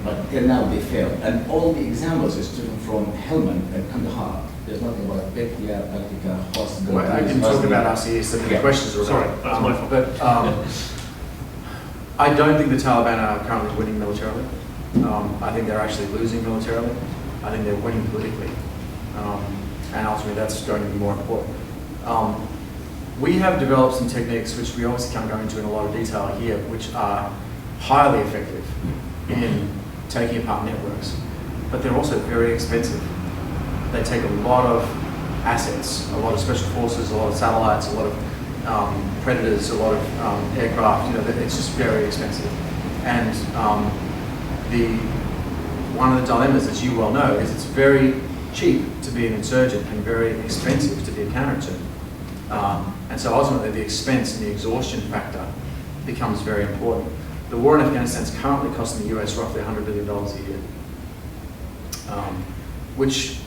But till now they fail, and all the examples is taken from Helmand and Kandahar. There's nothing about Bekia, Baltica, Host. Well, I can talk about RCS, and the questions are Sorry, about. that's my fault. But I don't think the Taliban are currently winning militarily. I think they're actually losing militarily. I think they're winning politically. And ultimately that's going to be more important. We have developed some techniques which we obviously can't go into in a lot of detail here, which are highly effective in taking apart networks, but they're also very expensive. They take a lot of assets, a lot of special forces, a lot of satellites, a lot of predators, a lot of aircraft. It's just very expensive. And one of the dilemmas, as you well know, is it's very cheap to be an insurgent and very expensive to be a counterinsurgent. And so ultimately the expense and the exhaustion factor becomes very important. The war in Afghanistan is currently costing the US roughly $100 billion a year, which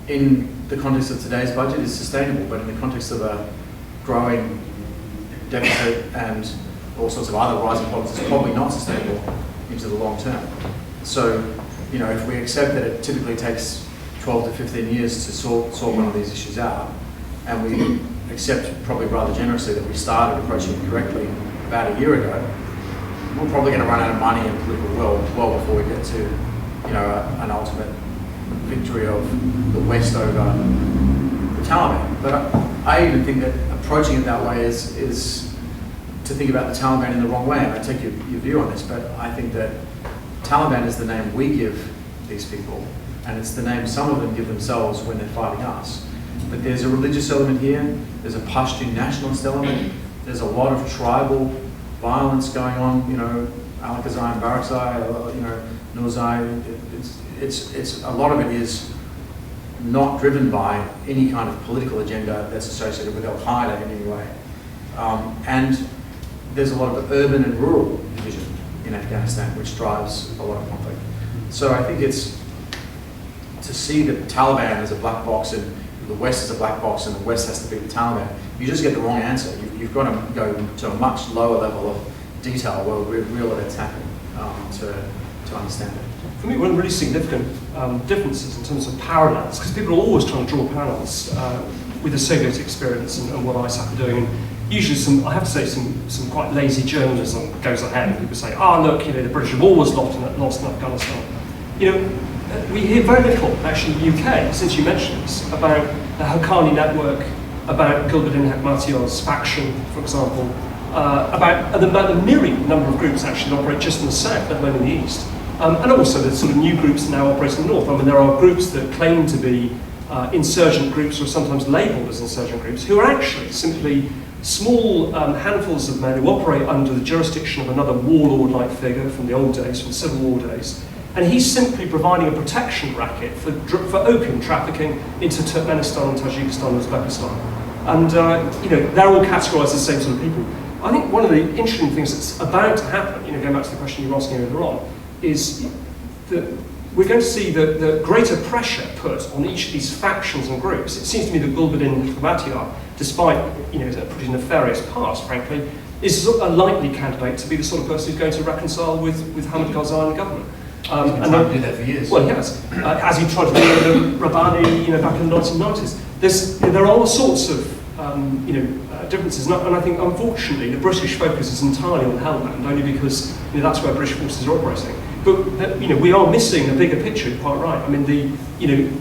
in the context of today's budget is sustainable, but in the context of a growing deficit and all sorts of other rising costs, it's probably not sustainable into the long term. So, if we accept that it typically takes 12 to 15 years to sort one of these issues out, and we accept probably rather generously that we started approaching it correctly about a year ago, we're probably going to run out of money in the political world well before we get to, an ultimate victory of the West over the Taliban. But I even think that approaching it that way is to think about the Taliban in the wrong way. And I take your view on this, but I think that Taliban is the name we give these people, and it's the name some of them give themselves when they're fighting us. But there's a religious element here, there's a Pashtun nationalist element, there's a lot of tribal violence going on, Alakazai and Barakzai, Nurzai. It's a lot of it is not driven by any kind of political agenda that's associated with Al-Qaeda in any way. And there's a lot of urban and rural division in Afghanistan, which drives a lot of conflict. So I think it's to see the Taliban as a black box and the West as a black box and the West has to beat the Taliban, you just get the wrong answer. You've got to go to a much lower level of detail where real events happen to understand it. For me, one of the really significant differences in terms of parallels, because people are always trying to draw parallels with the Soviet experience and what ISAF are doing. And usually I have to say, some quite lazy journalism goes ahead. People say, look, the British have always lost in Afghanistan. We hear very little, actually, in the UK, since you mentioned this, about the Haqqani network, about Gulbuddin Hekmatyar's faction, for example, about the myriad number of groups actually that operate just in the south, let alone in the east. And also the sort of new groups that now operate in the north. I mean, there are groups that claim to be insurgent groups, or sometimes labelled as insurgent groups, who are actually simply small handfuls of men who operate under the jurisdiction of another warlord-like figure from the old days, from the Civil War days. And he's simply providing a protection racket for opium trafficking into Turkmenistan and Tajikistan and Uzbekistan. And they're all categorised as the same sort of people. I think one of the interesting things that's about to happen, going back to the question you were asking earlier on, is that we're going to see the greater pressure put on each of these factions and groups. It seems to me that Gulbuddin Hekmatyar, despite a pretty nefarious past, frankly, is a likely candidate to be the sort of person who's going to reconcile with Hamid Karzai and the government. And tried to do that for years. Well, he has. As he tried to do with Rabbani, back in the 1990s. There are all sorts of, differences, and I think, unfortunately, the British focus is entirely on Helmand, only because that's where British forces are operating. But we are missing a bigger picture. You're quite right. I mean,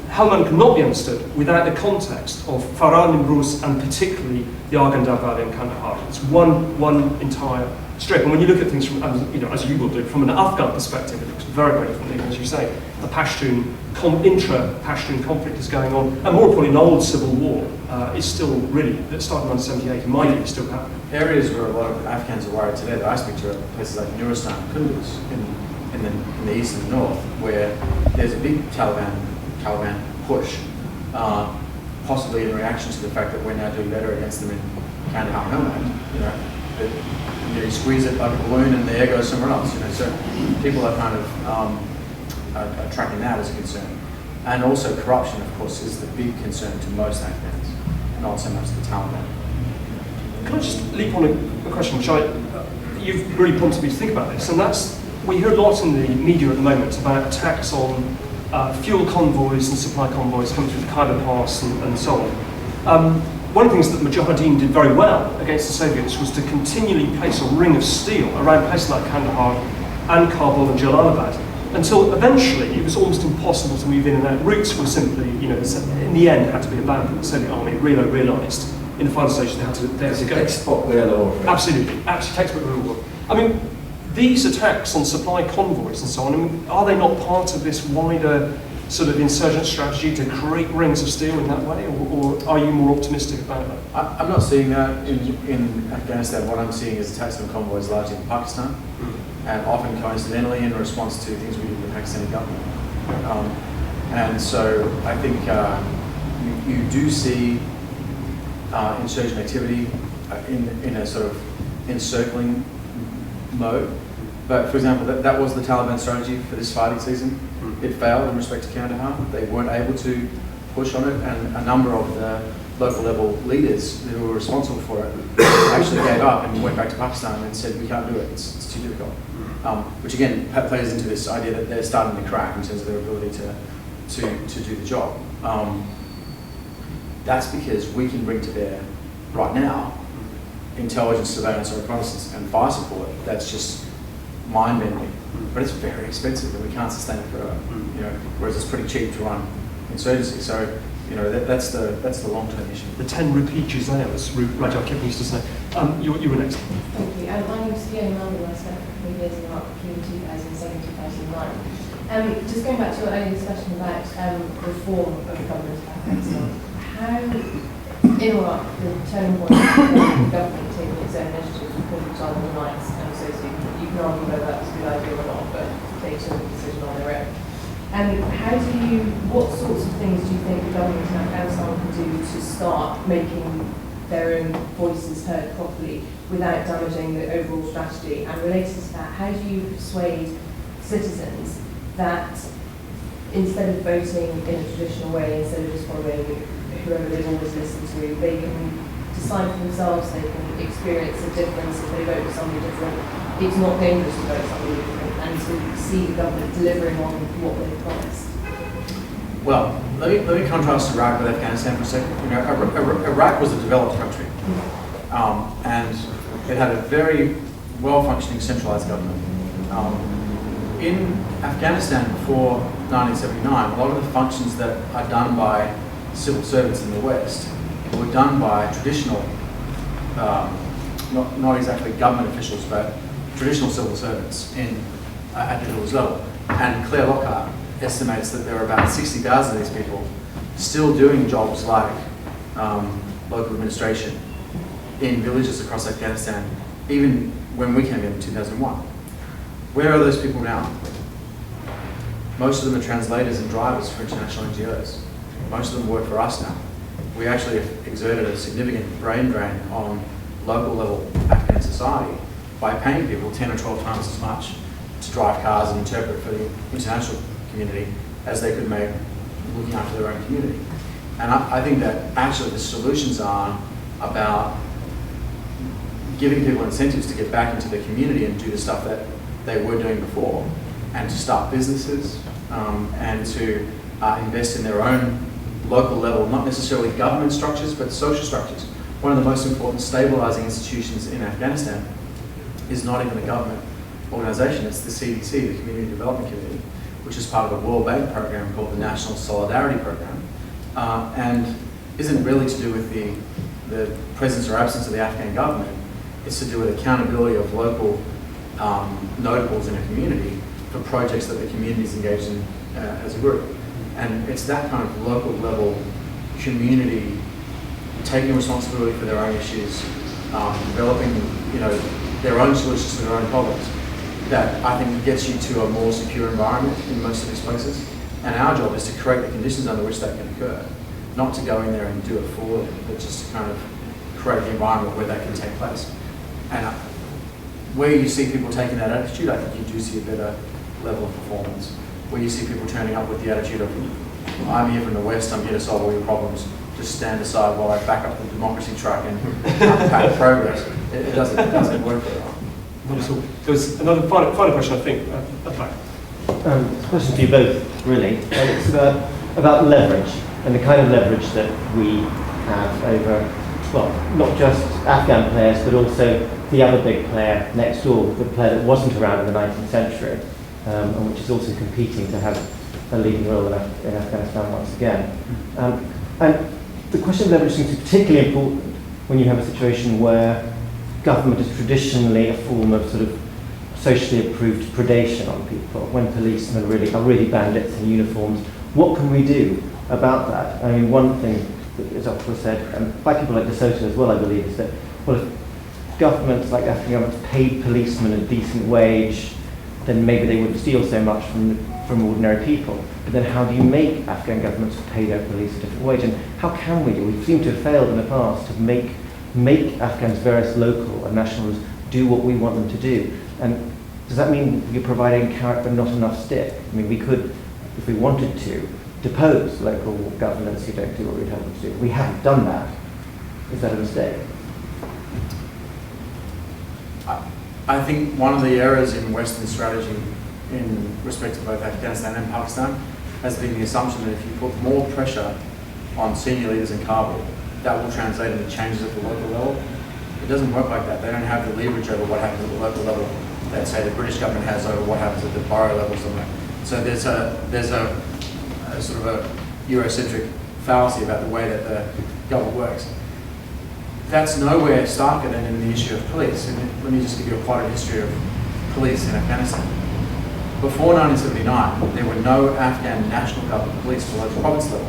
Helmand cannot be understood without the context of Farah Nimruz and particularly the Arghan Davali and Kandahar. It's one entire strip. And when you look at things from, as you will do, from an Afghan perspective, it looks very, very differently. As you say, the intra-Pashtun conflict is going on, and more importantly, an old civil war is still really, that started in 1978, in my view, is still happening. Areas where a lot of Afghans are worried today that I speak to are places like Nuristan and Kunduz in the east and north, where there's a big Taliban push, possibly in reaction to the fact that we're now doing better against them in Kandahar and Helmand. You squeeze it like a balloon and the air goes somewhere else. So people are kind of are tracking that as a concern. And also corruption, of course, is the big concern to most Afghans, not so much the Taliban. Can I just leap on a question which you've really prompted me to think about this, and that's, we hear a lot in the media at the moment about attacks on fuel convoys and supply convoys coming through the Khyber Pass and so on. One of the things that the Mujahideen did very well against the Soviets was to continually place a ring of steel around places like Kandahar and Kabul and Jalalabad, until eventually it was almost impossible to move in and out. Routes were simply, in the end, had to be abandoned. The Soviet army realised in the final stage they had to go. Textbook guerrilla warfare. Absolutely, textbook guerrilla warfare. I mean, these attacks on supply convoys and so on, are they not part of this wider sort of insurgent strategy to create rings of steel in that way, or are you more optimistic about that? I'm not seeing that in Afghanistan. What I'm seeing is attacks on convoys largely in Pakistan, and often coincidentally in response to things we do with the Pakistani government. And so I think you do see insurgent activity in a sort of encircling mode. But for example, that was the Taliban strategy for this fighting season. It failed in respect to Kandahar. They weren't able to push on it, and a number of the local level leaders who were responsible for it actually gave up and went back to Pakistan and said, we can't do it, it's too difficult. Which again plays into this idea that they're starting to crack in terms of their ability to do the job. That's because we can bring to bear right now intelligence, surveillance, or reconnaissance and fire support. That's just mind-bending, but it's very expensive and we can't sustain it forever. Whereas it's pretty cheap to run insurgency. So that's the long-term issue. The 10 rupee Jizaya, as Rajab Kipling used to say. You were next. Thank you. My name is Fiona London. I spent a couple of years in Iraq between 2007 and 2009. Just going back to your earlier discussion about reform of the government of Afghanistan, how in Iraq the turning point of the government taking its own initiative called the Taliban rights, and so you can argue whether that's a good idea or not, but they took a decision on their own. What sorts of things do you think the government in Afghanistan can do to start making their own voices heard properly without damaging the overall strategy? And related to that, how do you persuade citizens that instead of voting in a traditional way, instead of just following whoever they've always listened to, they can decide for themselves, they can experience a difference if they vote for somebody different. It's not dangerous to vote for somebody different, and to see the government delivering on what they've promised. Well, let me contrast Iraq with Afghanistan for a second. Iraq was a developed country, and it had a very well-functioning centralized government. In Afghanistan before 1979, a lot of the functions that are done by civil servants in the West were done by traditional, not exactly government officials, but traditional civil servants at the village level. And Claire Lockhart estimates that there are about 60,000 of these people still doing jobs like local administration in villages across Afghanistan, even when we came in 2001. Where are those people now? Most of them are translators and drivers for international NGOs. Most of them work for us now. We actually have exerted a significant brain drain on local level Afghan society by paying people 10 or 12 times as much to drive cars and interpret for the international community as they could make looking after their own community. And I think that actually the solutions are about giving people incentives to get back into the community and do the stuff that they were doing before, and to start businesses, and to invest in their own local level, not necessarily government structures, but social structures. One of the most important stabilizing institutions in Afghanistan is not even a government organization, it's the CDC, the Community Development Committee, which is part of a World Bank program called the National Solidarity Program, and isn't really to do with the presence or absence of the Afghan government. It's to do with accountability of local notables in a community for projects that the community is engaged in as a group. And it's that kind of local level community taking responsibility for their own issues, developing, their own solutions to their own problems, that I think gets you to a more secure environment in most of these places. And our job is to create the conditions under which that can occur, not to go in there and do it for them, but just to kind of create the environment where that can take place. And where you see people taking that attitude, I think you do see a better level of performance. Where you see people turning up with the attitude of, I'm here from the West, I'm here to solve all your problems, just stand aside while I back up the democracy truck and unpack progress. It doesn't work very well. Not at all. There's another final question, I think, at the back. It's a question for you both, really. And it's about leverage, and the kind of leverage that we have over, well, not just Afghan players, but also the other big player next door, the player that wasn't around in the 19th century, and which is also competing to have a leading role in Afghanistan once again. And the question of leverage seems particularly important when you have a situation where government is traditionally a form of sort of socially approved predation on people, when policemen are really bandits in uniforms. What can we do about that? I mean, one thing that is often said, and by people like De Soto as well, I believe, is that, well, if governments like Afghan governments paid policemen a decent wage, then maybe they wouldn't steal so much from ordinary people. But then how do you make Afghan governments pay their police a different wage? And how can we do? We seem to have failed in the past to make Afghans, various local and national rules, do what we want them to do. And does that mean you're providing carrot but not enough stick? I mean, we could, if we wanted to, depose local governments who don't do what we tell them to do. We haven't done that. Is that a mistake? I think one of the errors in Western strategy in respect to both Afghanistan and Pakistan has been the assumption that if you put more pressure on senior leaders in Kabul, that will translate into changes at the local level. It doesn't work like that. They don't have the leverage over what happens at the local level that, say, the British government has over what happens at the borough level somewhere. So there's a sort of a Eurocentric fallacy about the way that the government works. That's nowhere starker than in the issue of police. And let me just give you a quite history of police in Afghanistan. Before 1979, there were no Afghan national government police below the province level.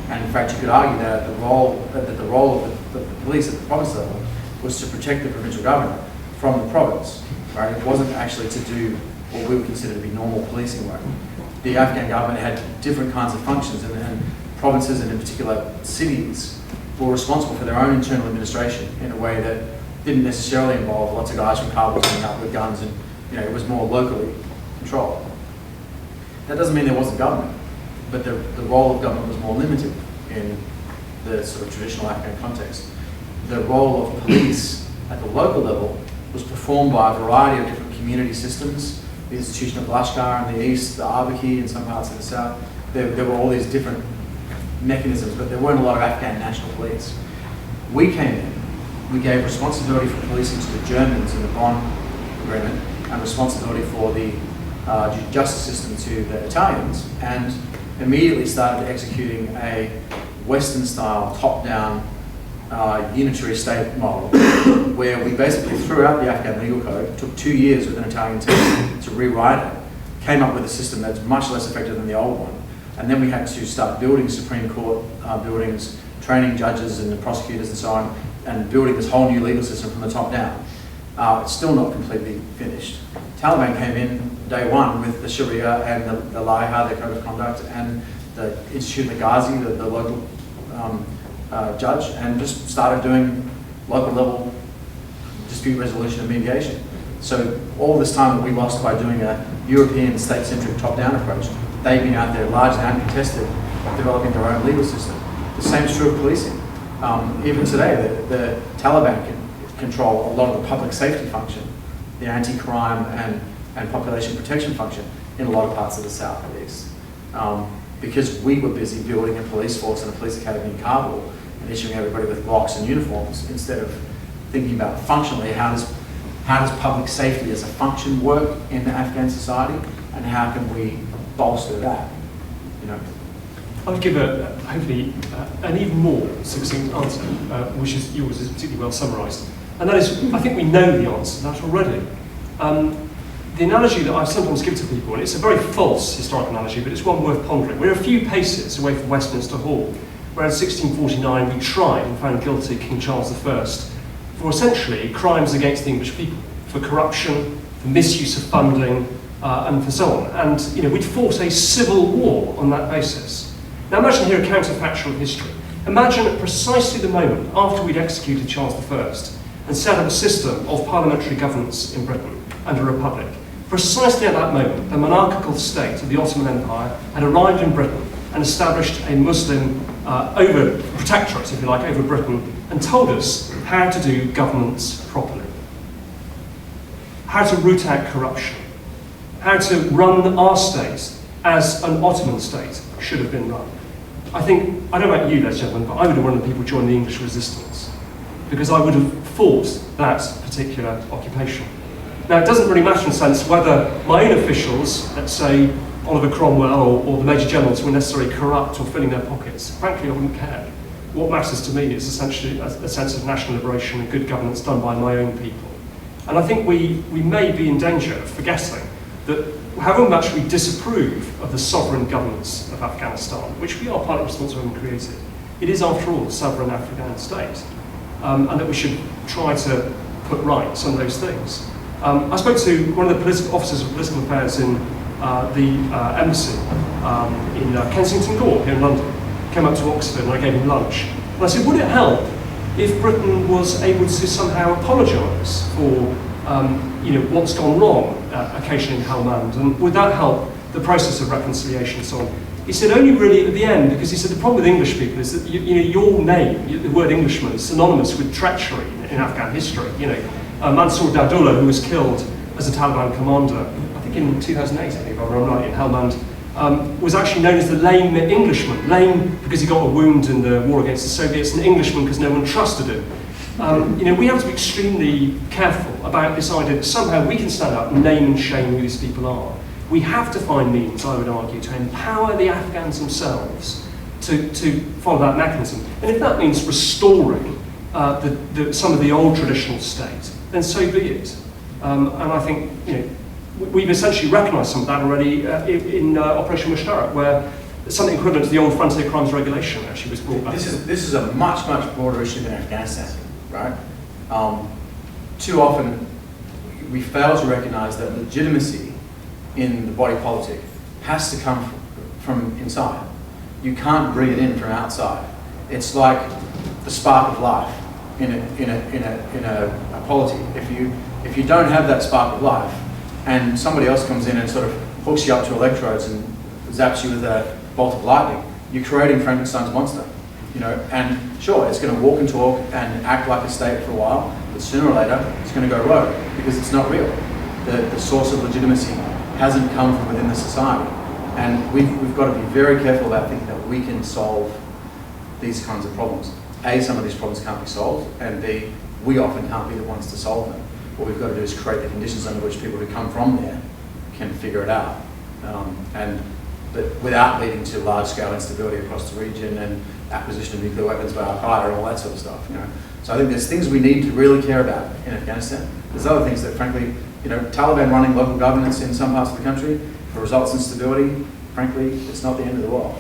And in fact, you could argue that the role of the police at the province level was to protect the provincial government from the province. Right? It wasn't actually to do what we would consider to be normal policing work. The Afghan government had different kinds of functions, and provinces, and in particular cities, were responsible for their own internal administration in a way that didn't necessarily involve lots of guys from Kabul coming up with guns, and it was more locally controlled. That doesn't mean there wasn't government, but the role of government was more limited in the sort of traditional Afghan context. The role of police at the local level was performed by a variety of different community systems, the institution of Lashkar in the east, the Arbaki in some parts of the south. There were all these different mechanisms, but there weren't a lot of Afghan national police. We came in, we gave responsibility for policing to the Germans in the Bonn Agreement, and responsibility for the justice system to the Italians, and immediately started executing a Western-style, top-down, unitary state model, where we basically threw out the Afghan legal code, took 2 years with an Italian team to rewrite it, came up with a system that's much less effective than the old one, and then we had to start building Supreme Court buildings, training judges and the prosecutors and so on, and building this whole new legal system from the top down. It's still not completely finished. Taliban came in day one with the Sharia and the Laiha, the code of conduct, and the Institute of Ghazi, the local judge, and just started doing local level dispute resolution and mediation. So all this time that we lost by doing a European state-centric top-down approach, they've been out there largely uncontested, developing their own legal system. The same is true of policing. Even today, the Taliban can control a lot of the public safety function, the anti-crime and population protection function in a lot of parts of the south and east. Because we were busy building a police force and a police academy in Kabul and issuing everybody with Glocks and uniforms, instead of thinking about functionally how does public safety as a function work in Afghan society, and how can we bolster that? I'll give hopefully an even more succinct answer, which is yours is particularly well summarised. And that is, I think we know the answer to that already. The analogy that I sometimes give to people, and it's a very false historic analogy, but it's one worth pondering. We're a few paces away from Westminster Hall, where in 1649 we tried and found guilty King Charles I for essentially crimes against the English people, for corruption, for misuse of funding, and for so on. And we'd fought a civil war on that basis. Now imagine here a counterfactual history. Imagine at precisely the moment after we'd executed Charles I and set up a system of parliamentary governance in Britain and a republic. Precisely at that moment, the monarchical state of the Ottoman Empire had arrived in Britain and established a Muslim protectorate, if you like, over Britain, and told us how to do governance properly, how to root out corruption, how to run our state as an Ottoman state should have been run. I don't know about you, ladies and gentlemen, but I would have wanted people join the English resistance, because I would have fought that particular occupation. Now, it doesn't really matter in a sense whether my own officials, let's say Oliver Cromwell or the Major Generals, were necessarily corrupt or filling their pockets. Frankly, I wouldn't care. What matters to me is essentially a sense of national liberation and good governance done by my own people. And I think we may be in danger of forgetting that however much we disapprove of the sovereign governance of Afghanistan, which we are partly responsible and created, it is after all a sovereign Afghan state, and that we should try to put right some of those things. I spoke to one of the political officers of political affairs in the embassy in Kensington Gore here in London. Came up to Oxford and I gave him lunch. And I said, would it help if Britain was able to somehow apologise for what's gone wrong occasionally in Helmand, and would that help the process of reconciliation and so on? He said only really at the end, because he said the problem with English people is that your name, the word Englishman, is synonymous with treachery in Afghan history. Mansour Dadullah, who was killed as a Taliban commander, I think in 2008, if I'm right, in Helmand, was actually known as the lame Englishman. Lame because he got a wound in the war against the Soviets, and Englishman because no one trusted him. We have to be extremely careful about this idea that somehow we can stand up and name and shame who these people are. We have to find means, I would argue, to empower the Afghans themselves to follow that mechanism. And if that means restoring some of the old traditional state, then so be it. And I think we've essentially recognised some of that already in Operation Mushtarak, where something equivalent to the old frontier crimes regulation actually was brought back. This is a much broader issue than Afghanistan, right? Too often we fail to recognise that legitimacy in the body politic has to come from inside. You can't bring it in from outside. It's like the spark of life in a polity. If you don't have that spark of life, and somebody else comes in and sort of hooks you up to electrodes and zaps you with a bolt of lightning, you're creating Frankenstein's monster. And sure, it's going to walk and talk and act like a state for a while, but sooner or later it's going to go rogue because it's not real. The source of legitimacy hasn't come from within the society, and we've got to be very careful about thinking that we can solve these kinds of problems. A, some of these problems can't be solved, and B, we often can't be the ones to solve them. What we've got to do is create the conditions under which people who come from there can figure it out, but without leading to large-scale instability across the region and acquisition of nuclear weapons by Al-Qaeda and all that sort of stuff. So I think there's things we need to really care about in Afghanistan. There's other things that, frankly, Taliban running local governance in some parts of the country for results in stability. Frankly, it's not the end of the world.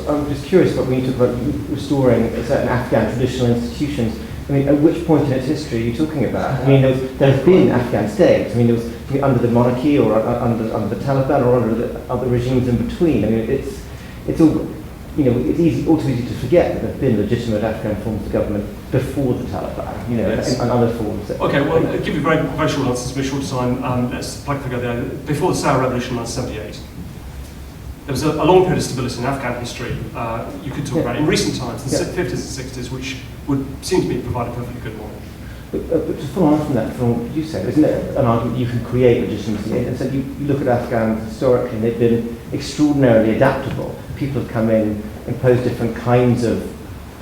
I'm just curious about when you talk about restoring certain Afghan traditional institutions. At which point in its history are you talking about? There's been Afghan states. There was under the monarchy or under the Taliban or under the other regimes in between. It's all, it's also easy to forget that there have been legitimate Afghan forms of government before the Taliban, yes. and other forms. Okay, well, I'll give you very, very short answers to be short time. Let's plug figure there. Before the Saur Revolution in 1978, there was a long period of stability in Afghan history you could talk about in recent times, the 50s and 60s, which would seem to me provide a perfectly good model. But to follow on from that, from what you said, isn't it an argument you can create legitimacy? And so you look at Afghans historically, and they've been extraordinarily adaptable. People have come in, imposed different kinds of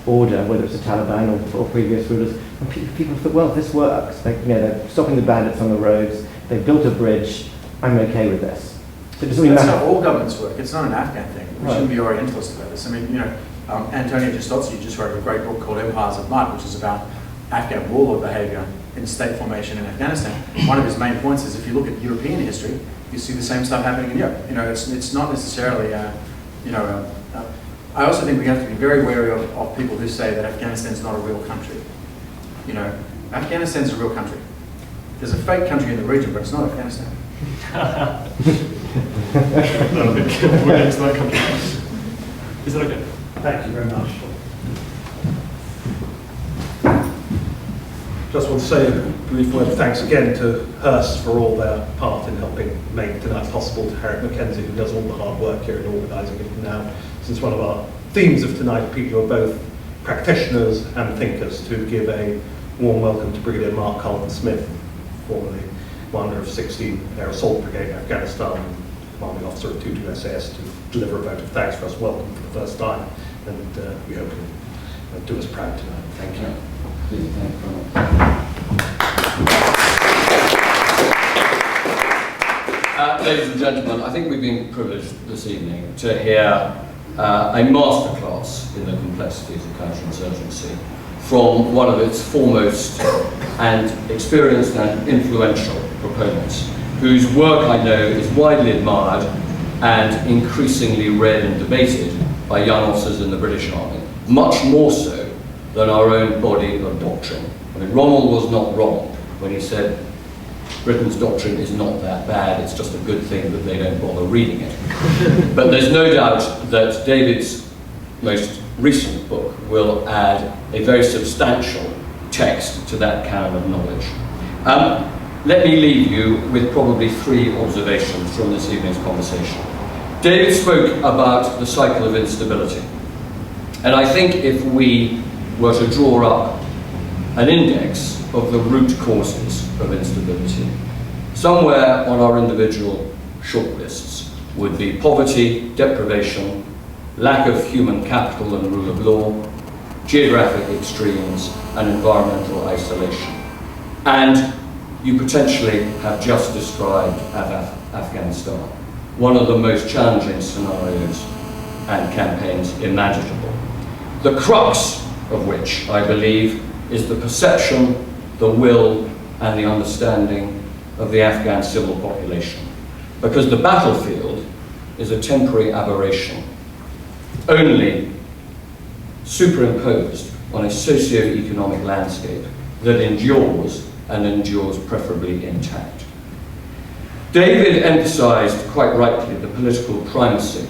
order, whether it's the Taliban or previous rulers, and people thought, well, this works. They're stopping the bandits on the roads, they've built a bridge, I'm okay with this. So it doesn't really That's matter. how all governments work. It's not an Afghan thing. We shouldn't be Orientalist about this. Antonio Giustozzi just wrote a great book called Empires of Mud, which is about Afghan warlord behaviour in state formation in Afghanistan. One of his main points is if you look at European history, you see the same stuff happening in Europe. You know, it's not necessarily, I also think we have to be very wary of people who say that Afghanistan's not a real country. You know, Afghanistan's a real country. There's a fake country in the region, but it's not Afghanistan. No, we'll get into that country. Is that okay? Thank you very much. Just want to say a brief word of thanks again to Hearst for all their part in helping make tonight possible, to Harriet Mackenzie, who does all the hard work here in organising it now. Since one of our themes of tonight, people who are both practitioners and thinkers, to give a warm welcome to Brigadier Mark Carlton-Smith, formerly commander of 16 Air Assault Brigade in Afghanistan, commanding officer of 22 SAS, to deliver a vote of thanks for us. Welcome for the first time, and we hope you'll do us proud tonight. Thank you. Please, thank you very much. Ladies and gentlemen, I think we've been privileged this evening to hear a masterclass in the complexities of counterinsurgency from one of its foremost and experienced and influential proponents, whose work I know is widely admired and increasingly read and debated by young officers in the British Army, much more so than our own body of doctrine. I mean, Rommel was not wrong when he said Britain's doctrine is not that bad, it's just a good thing that they don't bother reading it. But there's no doubt that David's most recent book will add a very substantial text to that canon of knowledge. Let me leave you with probably 3 observations from this evening's conversation. David spoke about the cycle of instability. And I think if we were to draw up an index of the root causes of instability, somewhere on our individual shortlists would be poverty, deprivation, lack of human capital and rule of law, geographic extremes, and environmental isolation. And you potentially have just described Afghanistan, one of the most challenging scenarios and campaigns imaginable. The crux of which, I believe, is the perception, the will, and the understanding of the Afghan civil population. Because the battlefield is a temporary aberration, only superimposed on a socio-economic landscape that endures, and endures preferably intact. David emphasized, quite rightly, the political primacy,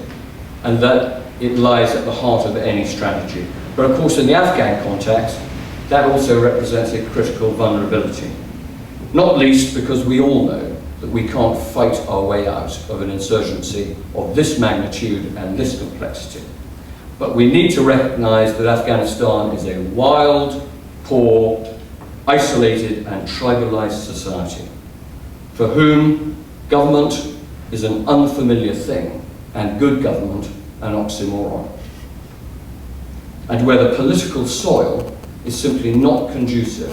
and that it lies at the heart of any strategy. But of course, in the Afghan context, that also represents a critical vulnerability. Not least because we all know that we can't fight our way out of an insurgency of this magnitude and this complexity. But we need to recognize that Afghanistan is a wild, poor, isolated and tribalized society, for whom government is an unfamiliar thing and good government an oxymoron, and where the political soil is simply not conducive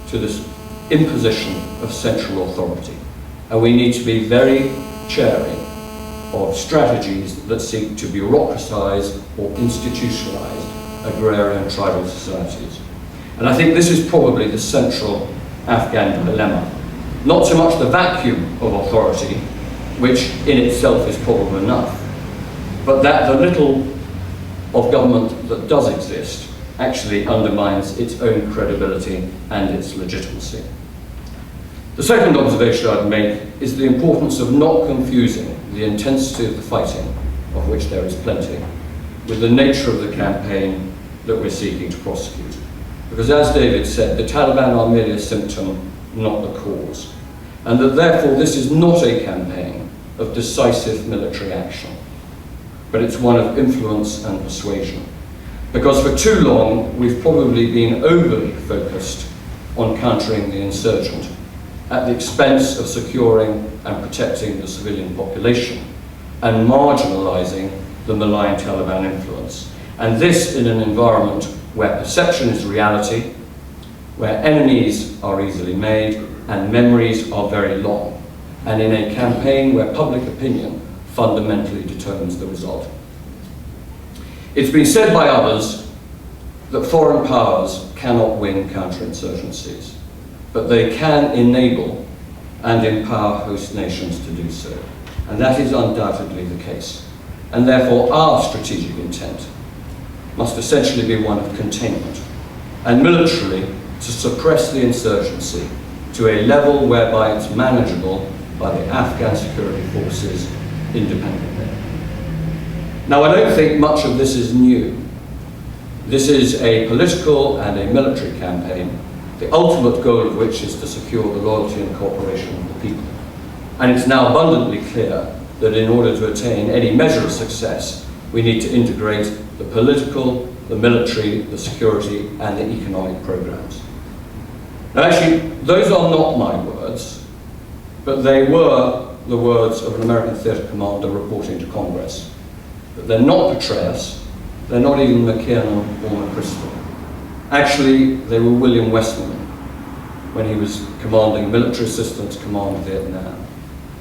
to this imposition of central authority. And we need to be very chary of strategies that seek to bureaucratize or institutionalize agrarian tribal societies. And I think this is probably the central Afghan dilemma. Not so much the vacuum of authority, which in itself is problem enough, but that the little of government that does exist actually undermines its own credibility and its legitimacy. The second observation I'd make is the importance of not confusing the intensity of the fighting, of which there is plenty, with the nature of the campaign that we're seeking to prosecute. Because as David said, the Taliban are merely a symptom, not the cause. And that therefore this is not a campaign of decisive military action, but it's one of influence and persuasion. Because for too long, we've probably been overly focused on countering the insurgent at the expense of securing and protecting the civilian population and marginalizing the malign Taliban influence. And this in an environment where perception is reality, where enemies are easily made and memories are very long, and in a campaign where public opinion fundamentally determines the result. It's been said by others that foreign powers cannot win counterinsurgencies, but they can enable and empower host nations to do so. And that is undoubtedly the case. And therefore our strategic intent must essentially be one of containment, and militarily to suppress the insurgency to a level whereby it's manageable by the Afghan security forces independently. Now, I don't think much of this is new. This is a political and a military campaign, the ultimate goal of which is to secure the loyalty and cooperation of the people. And it's now abundantly clear that in order to attain any measure of success, we need to integrate the political, the military, the security, and the economic programs. Now actually, those are not my words, but they were the words of an American theatre commander reporting to Congress. But they're not Petraeus, they're not even McKiernan or McChrystal. Actually, they were William Westman when he was commanding Military Assistance Command Vietnam.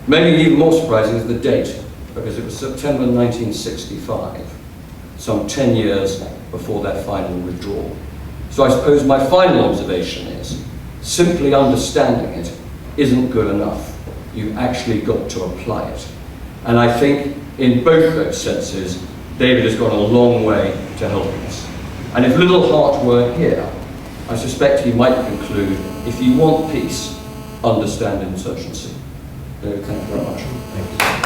Maybe even more surprising is the date, because it was September 1965, some 10 years before their final withdrawal. So I suppose my final observation is, simply understanding it isn't good enough. You've actually got to apply it. And I think in both those senses, David has gone a long way to helping us. And if Little Hart were here, I suspect he might conclude, if you want peace, understand insurgency. David, thank you very much. Thank you.